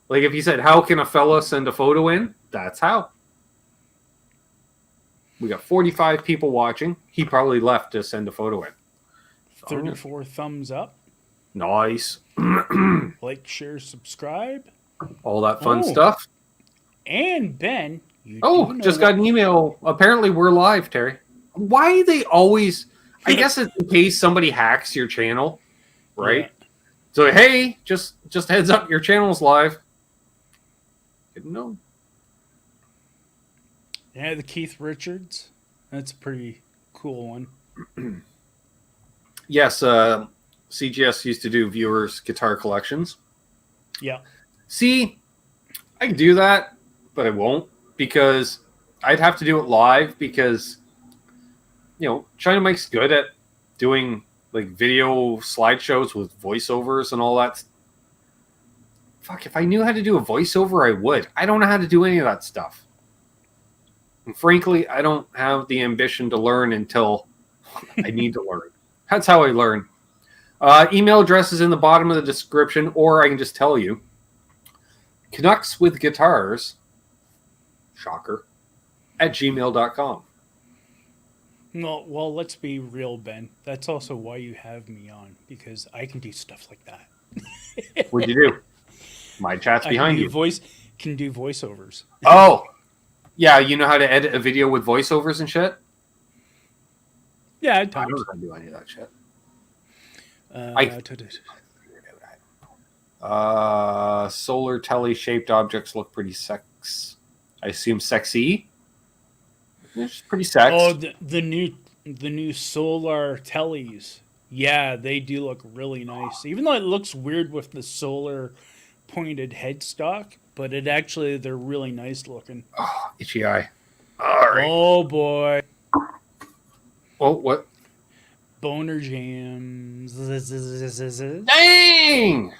Like if you said, how can a fella send a photo in? That's how. We got 45 people watching. He probably left to send a photo in. 34 thumbs up. Nice. Like, share, subscribe. All that fun Oh. stuff. And Ben, you Oh, do know just got what- an email. Apparently we're live, Terry. Why they always... I guess it's in case somebody hacks your channel, right? Yeah. So, hey, just heads up, your channel's live. Didn't know. Yeah, the Keith Richards. That's a pretty cool one. Yes, CGS used to do viewers' guitar collections. Yeah. See, I can do that, but I won't because I'd have to do it live because, you know, China Mike's good at doing like video slideshows with voiceovers and all that. Fuck, if I knew how to do a voiceover, I would. I don't know how to do any of that stuff. And frankly, I don't have the ambition to learn until I need to learn. That's how I learn. Email address is in the bottom of the description, or I can just tell you. Canucks with Guitars, shocker, at gmail.com. No, well, let's be real, Ben. That's also why you have me on, because I can do stuff like that. What'd you do? My chat's behind you. Can do voiceovers. Oh, yeah, you know how to edit a video with voiceovers and shit? Yeah, I don't know how to do any of that shit. Solar telly-shaped objects look pretty I assume sexy. It's pretty sex. Oh, the new solar tellies. Yeah, they do look really nice. Even though it looks weird with the solar pointed headstock, but they're really nice looking. Oh, itchy eye. All right. Oh boy. Oh, what? Boner jams. Dang!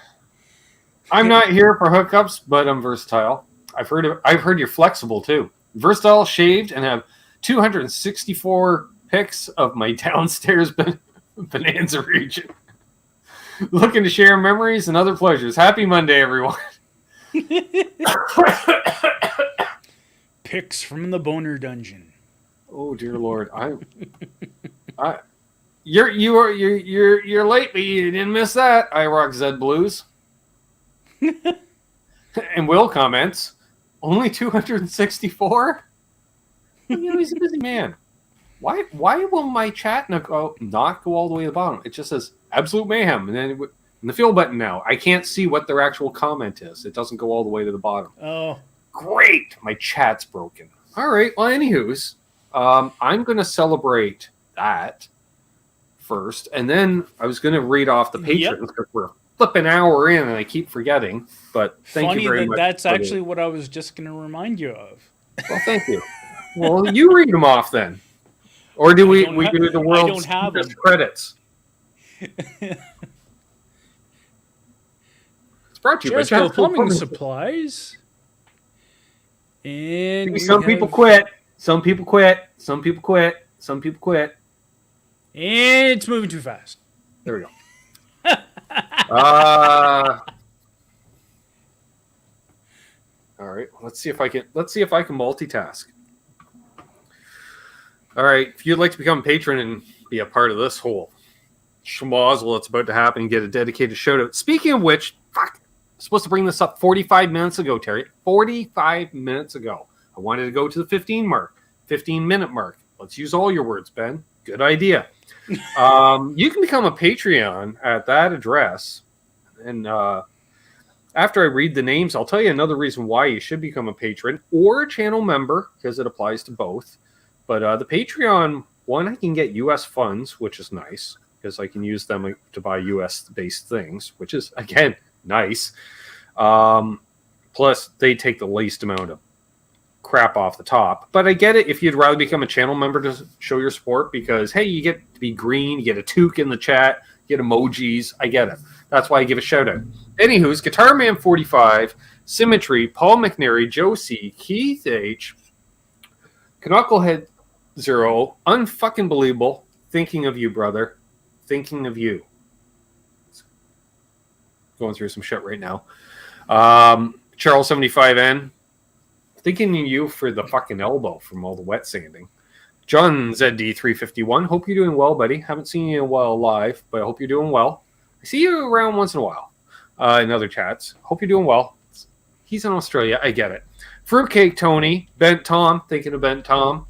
I'm not here for hookups, but I'm versatile. I've heard you're flexible too. Versatile, shaved, and have 264 pics of my downstairs Bonanza region. Looking to share memories and other pleasures. Happy Monday, everyone. Pics from the boner dungeon. Oh dear Lord, you're late, but you didn't miss that. I rock Zed Blues. And Will comments, only 264. You know, he's a busy man. Why will my chat not go all the way to the bottom? It just says absolute mayhem, and then in the feel button now, I can't see what their actual comment is. It doesn't go all the way to the bottom. Oh, Great, my chat's broken. All right, well, anywho's, I'm going to celebrate that first, and then I was going to read off the patrons because we're flipping hour in, and I keep forgetting. But thank Funny you very much. That's actually what I was just going to remind you of. Well, thank you. Well, you read them off then. Or do we do the world's deepest credits? It's brought to you by Jericho Plumbing Supplies. And some people quit. Some people quit. Some people quit. Some people quit. And it's moving too fast. There we go. All right. Let's see if I can multitask. All right. If you'd like to become a patron and be a part of this whole schmozzle that's about to happen and get a dedicated shout out. Speaking of which, fuck, I'm supposed to bring this up 45 minutes ago, Terry. 45 minutes ago. I wanted to go to the 15-minute mark. Let's use all your words, Ben. Good idea. You can become a Patreon at that address. And after I read the names, I'll tell you another reason why you should become a patron or a channel member, because it applies to both. But the Patreon one, I can get U.S. funds, which is nice, because I can use them to buy U.S.-based things, which is, again, nice. Plus, they take the least amount of crap off the top. But I get it if you'd rather become a channel member to show your support, because, hey, you get to be green, you get a toque in the chat, you get emojis. I get it. That's why I give a shout-out. Anywho's, Guitar Man 45, Symmetry, Paul McNary, Joe C, Keith H, Knucklehead 0, unfucking believable, thinking of you, brother. Thinking of you. Going through some shit right now. Charles 75N. Thinking of you for the fucking elbow from all the wet sanding. John ZD 351. Hope you're doing well, buddy. Haven't seen you in a while live, but I hope you're doing well. I see you around once in a while in other chats. Hope you're doing well. He's in Australia. I get it. Fruitcake Tony. Bent Tom. Thinking of Bent Tom.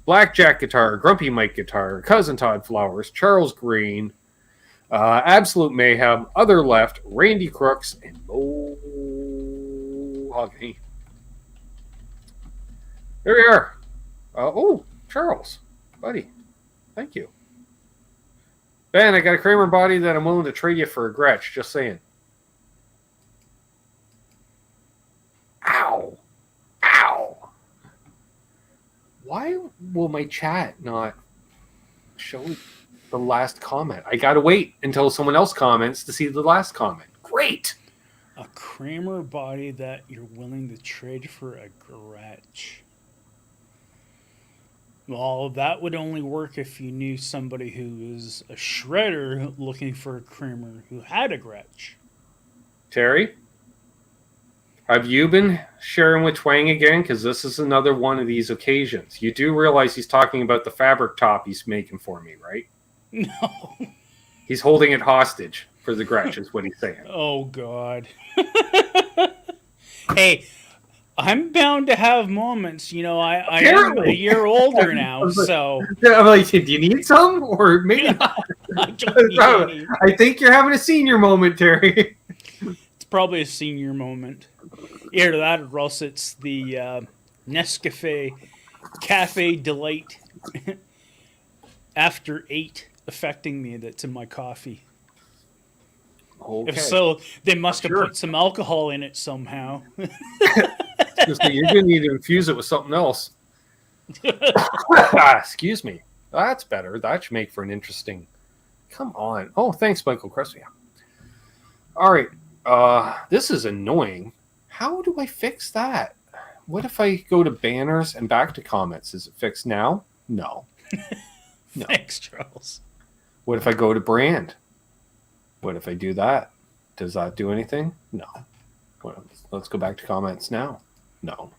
Blackjack Guitar, Grumpy Mike Guitar, Cousin Todd Flowers, Charles Green, Absolute Mayhem, Other Left, Randy Crooks, and Mohogany. There we are. Charles, buddy, thank you. Ben, I got a Kramer body that I'm willing to trade you for a Gretsch, just saying. Ow. Why will my chat not show the last comment? I gotta wait until someone else comments to see the last comment. Great. A Kramer body that you're willing to trade for a Gretsch. Well, that would only work if you knew somebody who was a shredder looking for a Kramer who had a Gretsch. Terry? Have you been sharing with Twang again? Because this is another one of these occasions. You do realize he's talking about the fabric top he's making for me, right? No. He's holding it hostage for the Gretsch, is what he's saying. Oh, God. Hey, I'm bound to have moments. You know, I am a year older now, so... I'm like, do you need some? Or maybe not. I don't need any. I think you're having a senior moment, Terry. It's probably a senior moment. Either that or else it's the Nescafe Cafe Delight after 8 affecting me that's in my coffee. Okay. If so, they must have put some alcohol in it somehow. You're going to need to infuse it with something else. Excuse me. That's better. That should make for an interesting... Come on. Oh, thanks, Michael Crespo. All right. This is annoying. How do I fix that? What if I go to banners and back to comments? Is it fixed now? No. No. Thanks, Charles. What if I go to brand? What if I do that? Does that do anything? No. Well, let's go back to comments now. No.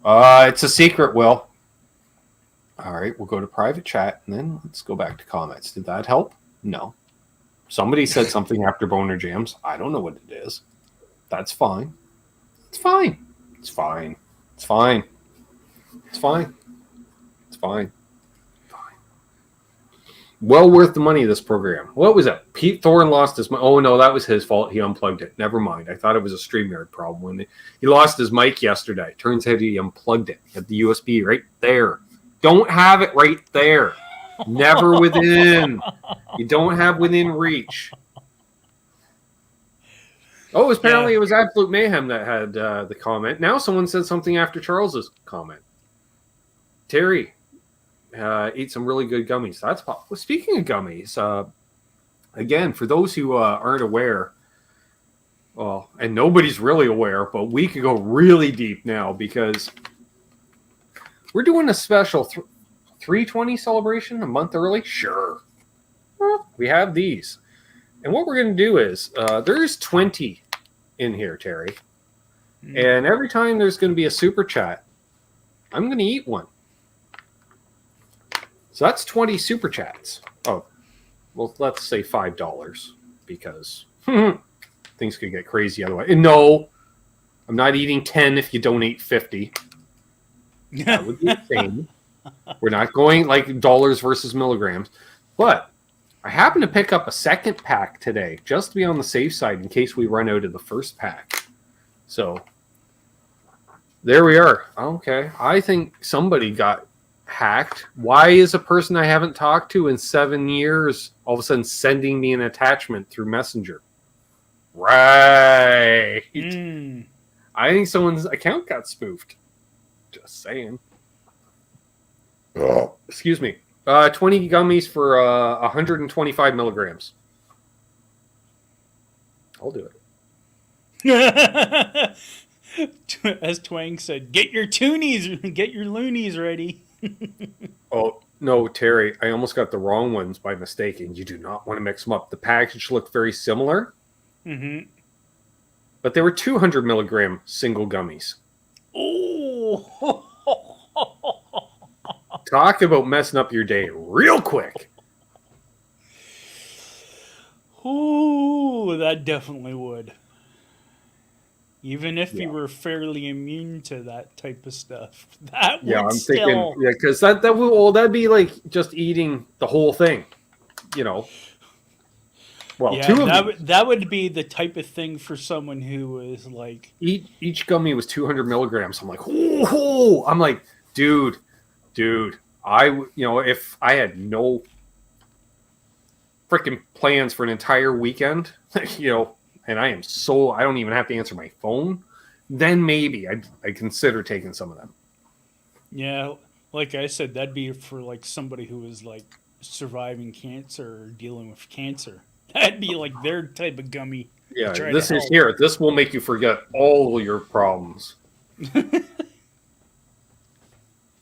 It's a secret, Will. All right, we'll go to private chat, and then let's go back to comments. Did that help? No. Somebody said something after Boner Jams. I don't know what it is. That's fine. It's fine. It's fine. It's fine. It's fine. It's fine. Well worth the money, this program. What was that? Pete Thorne lost his mic. Oh, no, that was his fault. He unplugged it. Never mind. I thought it was a StreamYard problem. When he lost his mic yesterday. Turns out he unplugged it. Had the USB right there. Don't have it right there. Never within. You don't have within reach. Oh, apparently it was Absolute Mayhem that had the comment. Now someone said something after Charles's comment. Terry ate some really good gummies. That's well, speaking of gummies. Again, for those who aren't aware, well, and nobody's really aware, but we could go really deep now because we're doing a special 320 celebration a month early. Sure, we have these, and what we're going to do is there's 20 in here, Terry, and every time there's going to be a super chat, I'm going to eat one. So that's 20 super chats. Oh, well, let's say $5 because things could get crazy otherwise. And no, I'm not eating 10 if you donate 50. That would be insane. We're not going like dollars versus milligrams. But I happened to pick up a second pack today just to be on the safe side in case we run out of the first pack. So there we are. Okay. I think somebody got hacked. Why is a person I haven't talked to in 7 years all of a sudden sending me an attachment through Messenger? Right. I think someone's account got spoofed. Just saying. Oh, excuse me. 20 gummies for 125 milligrams. I'll do it. As Twang said, get your toonies, get your loonies ready. Oh, no, Terry, I almost got the wrong ones by mistake, and you do not want to mix them up. The package looked very similar, but they were 200 milligram single gummies. Oh! Talk about messing up your day real quick. Oh, that definitely would. Even if you were fairly immune to that type of stuff, that would thinking, because that'd be like just eating the whole thing, you know. Well, that would be the type of thing for someone who was like each gummy was 200 milligrams. I'm like, oh, I'm like, dude, if I had no freaking plans for an entire weekend, and I don't even have to answer my phone, then maybe I'd consider taking some of them. Yeah, like I said, that'd be for like somebody who was like surviving cancer or dealing with cancer. That'd be like their type of gummy. Yeah, this is here. This will make you forget all your problems.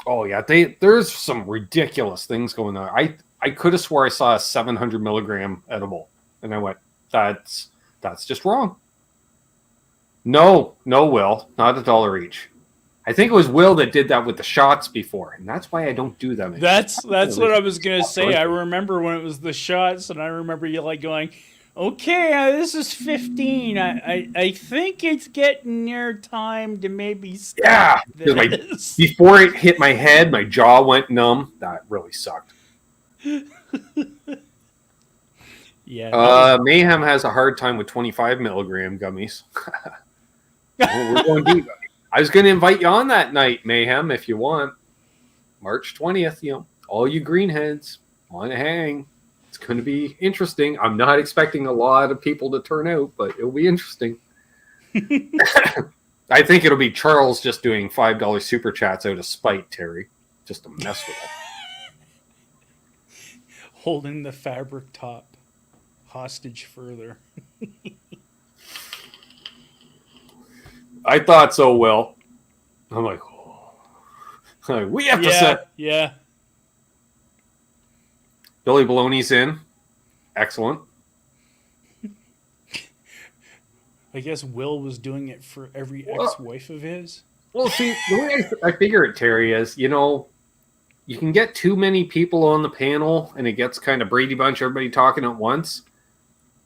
Oh yeah, there's some ridiculous things going on. I could have swore I saw a 700 milligram edible, and I went, that's just wrong. No, Will, not $1 each. I think it was Will that did that with the shots before, and that's why I don't do them anymore. That's what I was gonna say. I remember when it was the shots, and I remember you like going, "Okay, this is 15. I think it's getting near time to maybe stop this." Before it hit my head, my jaw went numb. That really sucked. Yeah. Mayhem has a hard time with 25 milligram gummies. We're going deep. I was going to invite you on that night, Mayhem, if you want. March 20th, all you greenheads want to hang. It's going to be interesting. I'm not expecting a lot of people to turn out, but it'll be interesting. I think it'll be Charles just doing $5 super chats out of spite, Terry, just to mess with it. Holding the fabric top hostage further. I thought so, Will. I'm like, oh. We have to set. Yeah. Billy Baloney's in. Excellent. I guess Will was doing it for every ex-wife of his. Well, see, the way I figure it, Terry, is, you can get too many people on the panel, and it gets kind of Brady Bunch, everybody talking at once.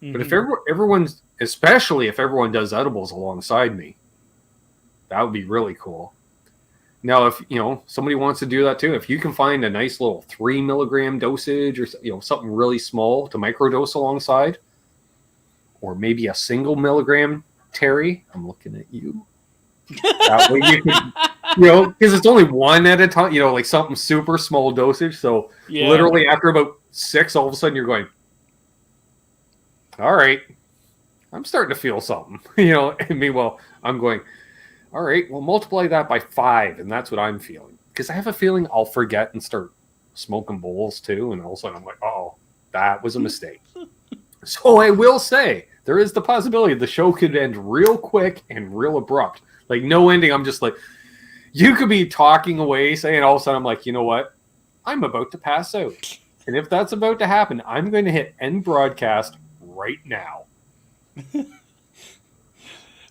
Mm-hmm. But if everyone's, especially if everyone does edibles alongside me, that would be really cool. Now, if somebody wants to do that too, if you can find a nice little 3 milligram dosage or something really small to microdose alongside, or maybe a single milligram, Terry, I'm looking at you. That way you can, because it's only one at a time, like something super small dosage. So literally after about 6, all of a sudden you're going, all right, I'm starting to feel something, you know. And meanwhile, I'm going, all right, well, multiply that by 5, and that's what I'm feeling. Because I have a feeling I'll forget and start smoking bowls too, and all of a sudden I'm like, oh, that was a mistake. So I will say, there is the possibility the show could end real quick and real abrupt. Like, no ending. I'm just like, you could be talking away, saying all of a sudden I'm like, you know what? I'm about to pass out. And if that's about to happen, I'm going to hit end broadcast right now.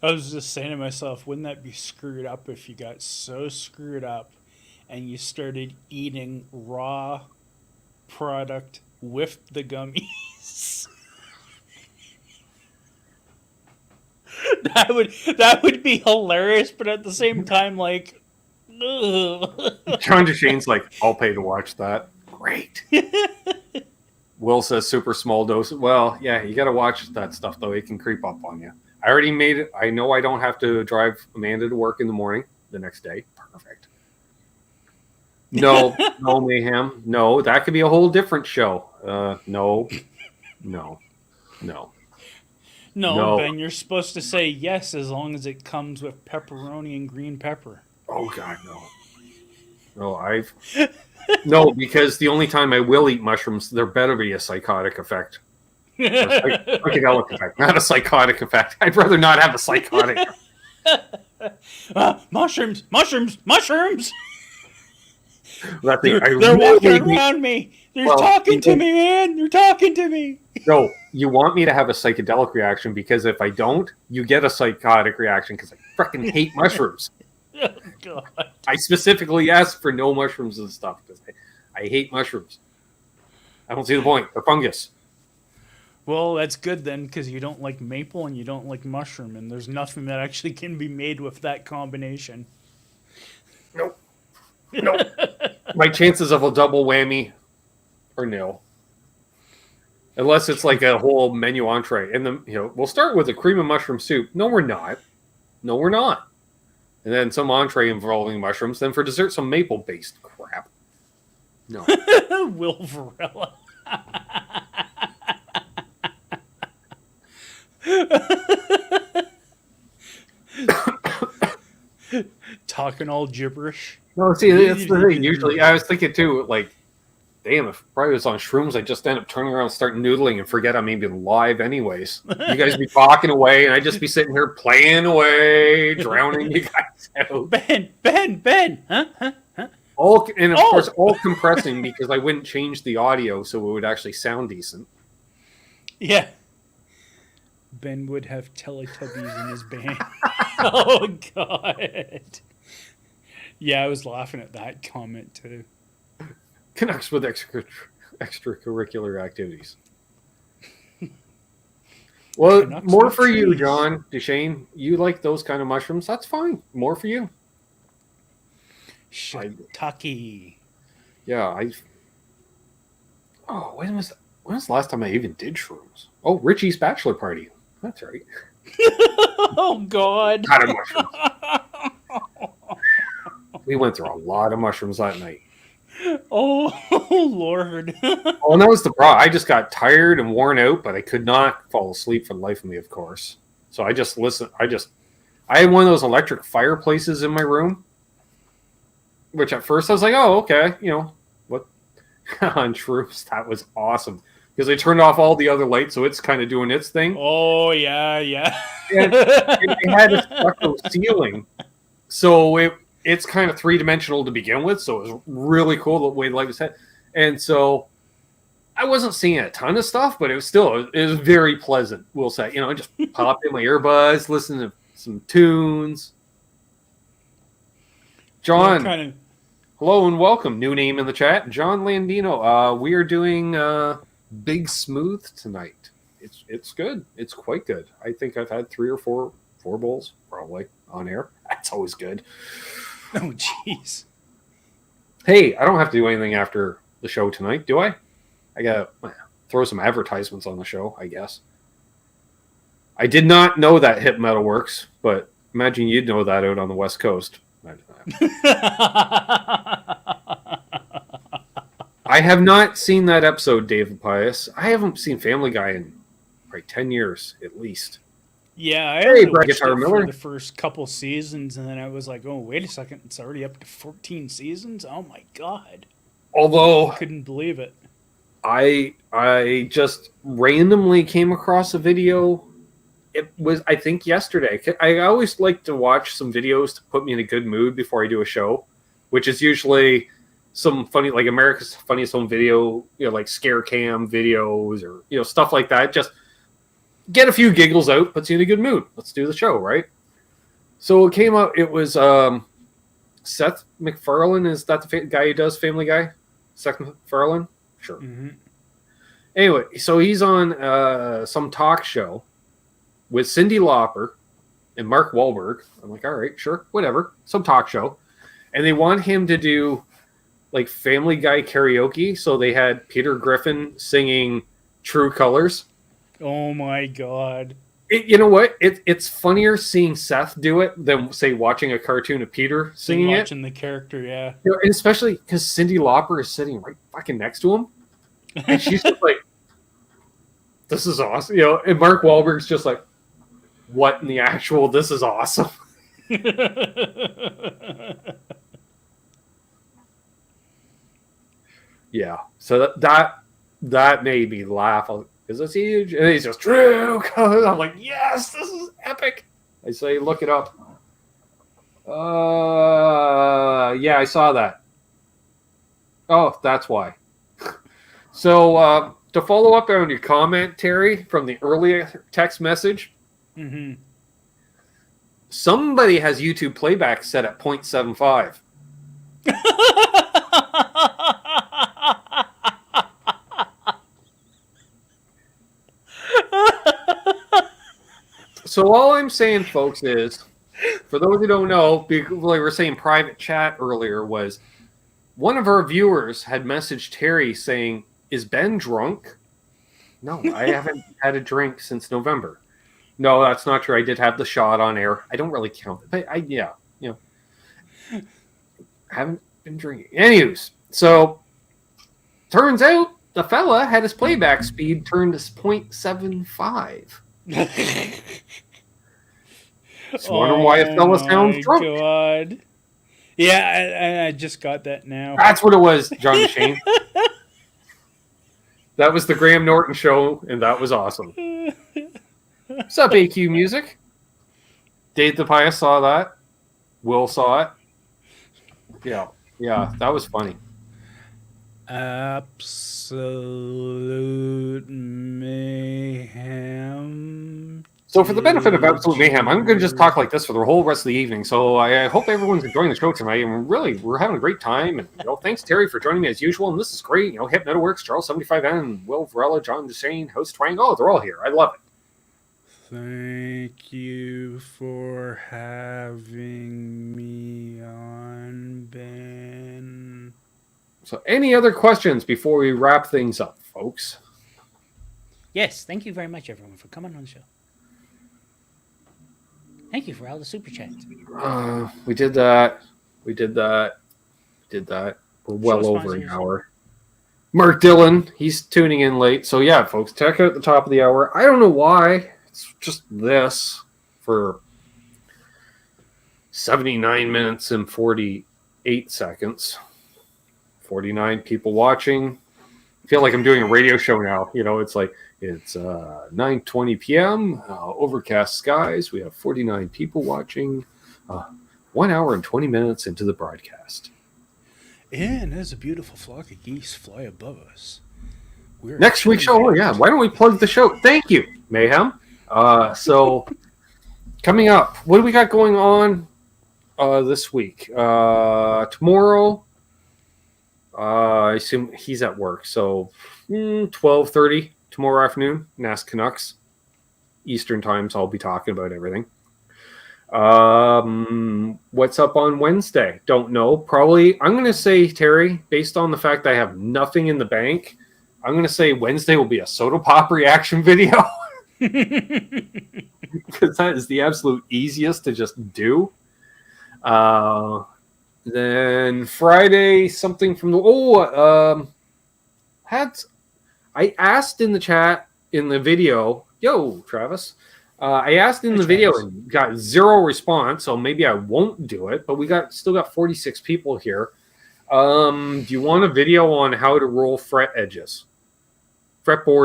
I was just saying to myself, wouldn't that be screwed up if you got so screwed up and you started eating raw product with the gummies? That would be hilarious, but at the same time, like, ugh. John DeShane's like, I'll pay to watch that. Great. Will says super small dose. Well, yeah, you got to watch that stuff, though. It can creep up on you. I already made it. I know I don't have to drive Amanda to work in the morning the next day. Perfect. No, no mayhem. No, that could be a whole different show. No. No, Ben, you're supposed to say yes as long as it comes with pepperoni and green pepper. Oh, God, no. No, because the only time I will eat mushrooms, there better be a psychotic effect. Psychedelic effect, not a psychotic effect. I'd rather not have a psychotic mushrooms! They're walking around me. They're talking to me, man. They're talking to me. No, you want me to have a psychedelic reaction because if I don't, you get a psychotic reaction because I freaking hate mushrooms. Oh, God. I specifically asked for no mushrooms and stuff because I hate mushrooms. I don't see the point. They're fungus. Well, that's good then because you don't like maple and you don't like mushroom, and there's nothing that actually can be made with that combination. Nope. My chances of a double whammy are nil. Unless it's like a whole menu entree. And we'll start with a cream of mushroom soup. No, we're not. And then some entree involving mushrooms. Then for dessert, some maple-based crap. No. Will Varela. Talking all gibberish. No, see, that's the thing. Usually, I was thinking too, like, damn, if probably was on shrooms, I just end up turning around and start noodling and forget I'm maybe live anyways. You guys be talking away, and I'd just be sitting here playing away, drowning you guys out. Ben, huh? Of course, all compressing because I wouldn't change the audio so it would actually sound decent. Yeah. Ben would have Teletubbies in his band. Oh, God. Yeah, I was laughing at that comment, too. Canucks with extracurricular activities. Well, Canucks more for you, John DeShane. You like those kind of mushrooms? That's fine. More for you. Shiitake. Yeah, when was the last time I even did shrooms? Oh, Richie's bachelor party. That's right. Oh, God. Kind of mushrooms. We went through a lot of mushrooms that night. Oh, Lord. Oh, and that was the problem. I just got tired and worn out, but I could not fall asleep for the life of me, of course. So I just listened. I had one of those electric fireplaces in my room, which at first I was like, oh, okay. What? On shrooms, that was awesome. Because they turned off all the other lights, so it's kind of doing its thing. Oh, yeah. And it had a stucco ceiling. So it's kind of three-dimensional to begin with, so it was really cool the way the light was set. And so I wasn't seeing a ton of stuff, but it was very pleasant, we'll say. I just popped in my earbuds, listened to some tunes. John, hello and welcome. New name in the chat, John Landino. We are doing Big Smooth tonight. It's good. It's quite good. I think I've had 3 or 4 bowls probably on air. That's always good. Oh, jeez. Hey, I don't have to do anything after the show tonight, do I? I gotta throw some advertisements on the show, I guess. I did not know that Hip Metal Works, but imagine you'd know that out on the West Coast. I have not seen that episode, David Pius. I haven't seen Family Guy in probably 10 years, at least. Yeah, I Hey, only Brad watched Guitar it Miller. for the first couple seasons, and then I was like, "Oh, wait a second! It's already up to 14 seasons. Oh my god!" Although Couldn't believe it. I just randomly came across a video. It was, I think, yesterday. I always like to watch some videos to put me in a good mood before I do a show, which is usually some funny, like America's Funniest Home Video, like scare cam videos or stuff like that. Just get a few giggles out, puts you in a good mood. Let's do the show, right? So it came out. It was Seth MacFarlane. Is that the guy who does Family Guy? Seth MacFarlane? Sure. Mm-hmm. Anyway, so he's on some talk show with Cyndi Lauper and Mark Wahlberg. I'm like, all right, sure, whatever. Some talk show. And they want him to do like Family Guy karaoke. So they had Peter Griffin singing True Colors. Oh my god. You know what? It's funnier seeing Seth do it than, say, watching a cartoon of Peter singing watching the character, yeah. And especially because Cyndi Lauper is sitting right fucking next to him. And she's just like, this is awesome. And Mark Wahlberg's just like, what in the actual, this is awesome. Yeah. So that made me laugh because it's huge. And he's just true. I'm like, yes, this is epic. I say, look it up. Yeah, I saw that. Oh, that's why. So to follow up on your comment, Terry, from the earlier text message, mm-hmm. Somebody has YouTube playback set at 0.75. So all I'm saying, folks, is, for those who don't know, like we were saying private chat earlier, was one of our viewers had messaged Terry saying, is Ben drunk? No, I haven't had a drink since November. No, that's not true. I did have the shot on air. I don't really count it. But I haven't been drinking. Anyways, so turns out the fella had his playback speed turned to 0.75. Just wondering why a fella sounds drunk. Oh, God. Yeah, I just got that now. That's what it was, John Shane. That was the Graham Norton show, and that was awesome. What's up, AQ Music? Dave DePias saw that. Will saw it. Yeah, that was funny. Absolute mayhem. So for the benefit of Absolute Mayhem, I'm going to just talk like this for the whole rest of the evening. So I hope everyone's enjoying the show tonight. And really, we're having a great time. And thanks, Terry, for joining me as usual. And this is great. Hip Metalworks, Charles 75N, Will Varela, John Desane, Host Twang. Oh, they're all here. I love it. Thank you for having me on, Ben. So any other questions before we wrap things up, folks? Yes, thank you very much, everyone, for coming on the show. Thank you for all the super chats. We did that. We're well over an hour. Mark Dillon, he's tuning in late. So yeah, folks, check out the top of the hour. I don't know why. It's just this for 79 minutes and 48 seconds. 49 people watching. I feel like I'm doing a radio show now. It's like, it's 9:20 p.m., overcast skies. We have 49 people watching. 1 hour and 20 minutes into the broadcast. And there's a beautiful flock of geese fly above us. Next week's show, why don't we plug the show? Thank you, Mayhem. So, coming up, what do we got going on this week? Tomorrow, I assume he's at work, so 12:30 tomorrow afternoon, NAS Canucks, Eastern time, so I'll be talking about everything. What's up on Wednesday? Don't know. Probably, I'm going to say, Terry, based on the fact that I have nothing in the bank, I'm going to say Wednesday will be a Soda Pop reaction video. Because that is the absolute easiest to just do. Then Friday, something from the... I asked in the chat, in the video, yo, Travis, I asked in the video and got zero response, so maybe I won't do it. But we still got 46 people here. Do you want a video on how to roll fretboard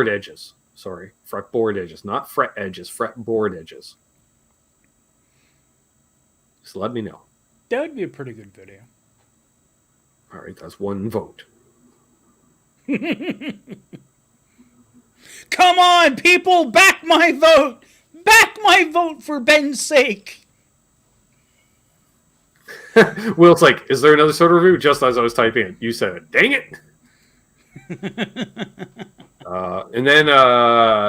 edges? Sorry, fretboard edges, not fret edges, fretboard edges. Just let me know. That would be a pretty good video. All right, that's one vote. Come on, people, back my vote. Back my vote for Ben's sake. Will's like, is there another soda review? Just as I was typing it, you said it. Dang it. And then,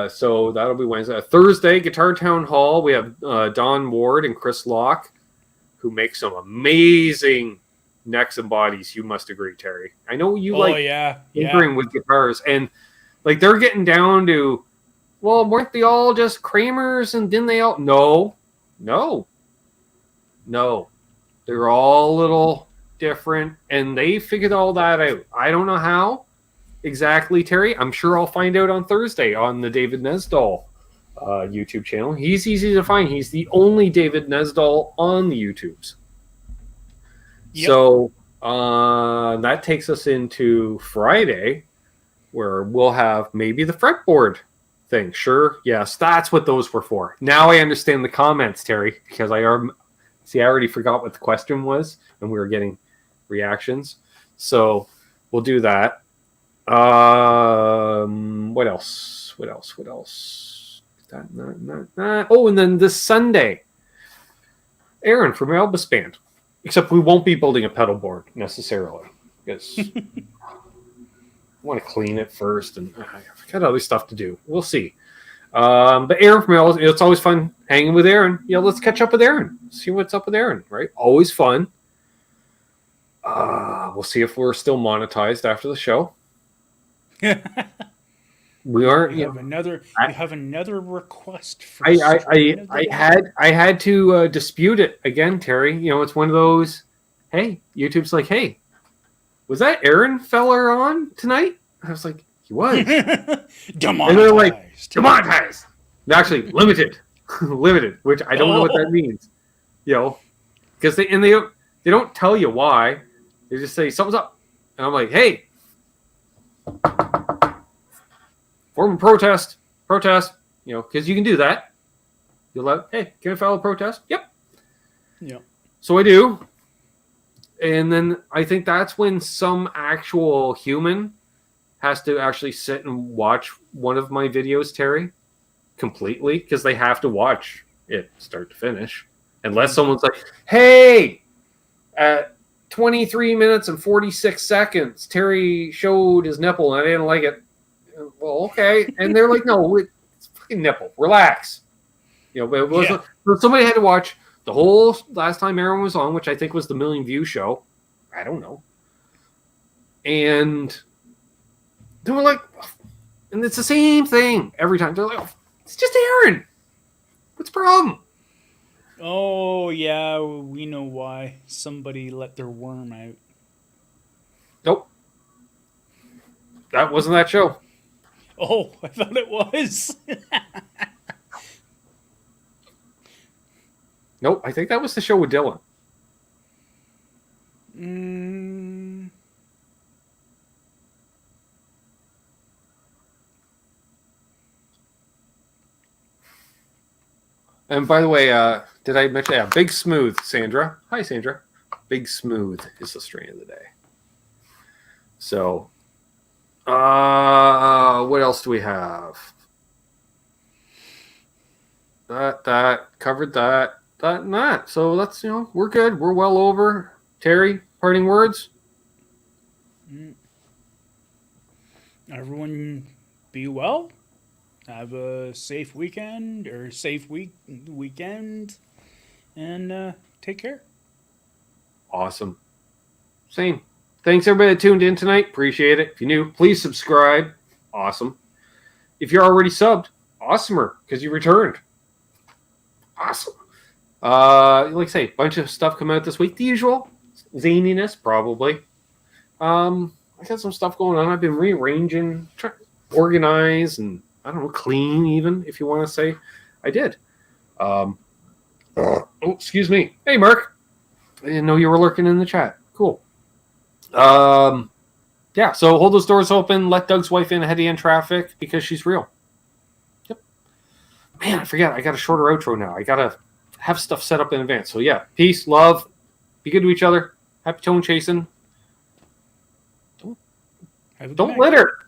so that'll be Wednesday. Thursday, Guitar Town Hall. We have Don Ward and Chris Locke, who make some amazing necks and bodies. You must agree, Terry. I know you tinkering with guitars, and like they're getting down to, well, weren't they all just Kramers, and didn't they all? No. They're all a little different, and they figured all that out. I don't know how exactly, Terry. I'm sure I'll find out on Thursday on the David Nesdall YouTube channel. He's easy to find. He's the only David Nesdall on the YouTubes. Yep. So that takes us into Friday, where we'll have maybe the fretboard thing. Sure, yes, that's what those were for. Now I understand the comments, Terry, because I already forgot what the question was, and we were getting reactions. So we'll do that. What else? Oh, and then this Sunday, Aaron from Albus Band. Except we won't be building a pedal board necessarily, because I want to clean it first, and I've got other stuff to do. We'll see. But Aaron from Albus, it's always fun hanging with Aaron. Let's catch up with Aaron. See what's up with Aaron, right? Always fun. We'll see if we're still monetized after the show. We aren't. You have another request. For I had to dispute it again, Terry. It's one of those. Hey, YouTube's like, hey, was that Aaron feller on tonight? I was like, he was. Demonetized. And they're like, demonetized. Actually, limited, which I don't know what that means. Because they don't tell you why. They just say something's up, and I'm like, hey. Form a protest, because you can do that. Hey, can I file a protest? Yep. So I do. And then I think that's when some actual human has to actually sit and watch one of my videos, Terry, completely, because they have to watch it start to finish. Unless someone's like, hey, at 23 minutes and 46 seconds, Terry showed his nipple and I didn't like it. Well, okay. And they're like, no, it's fucking nipple. Relax. But it wasn't. Yeah. Somebody had to watch the whole last time Aaron was on, which I think was the Million View show. I don't know. And they were like, and it's the same thing every time. They're like, oh, it's just Aaron. What's the problem? Oh, yeah, we know why. Somebody let their worm out. Nope. That wasn't that show. Oh, I thought it was. Nope, I think that was the show with Dylan. And by the way, did I mention? Yeah, Big Smooth, Sandra. Hi, Sandra. Big Smooth is the strain of the day. So, what else do we have? That covered that and that. So that's we're good. We're well over. Terry, parting words. Everyone, be well. Have a safe weekend or safe weekend, and take care. Awesome. Same. Thanks everybody that tuned in tonight. Appreciate it. If you're new, please subscribe. Awesome. If you're already subbed, awesomer because you returned. Awesome. Like I say, bunch of stuff coming out this week. The usual zaniness, probably. I got some stuff going on. I've been rearranging, trying to organize, and I don't know, clean even, if you want to say. I did. Oh, excuse me. Hey, Mark. I didn't know you were lurking in the chat. Cool. Yeah, so hold those doors open. Let Doug's wife in ahead of you in traffic because she's real. Yep. Man, I forget. I got a shorter outro now. I got to have stuff set up in advance. So, yeah, peace, love. Be good to each other. Happy tone chasing. Don't litter.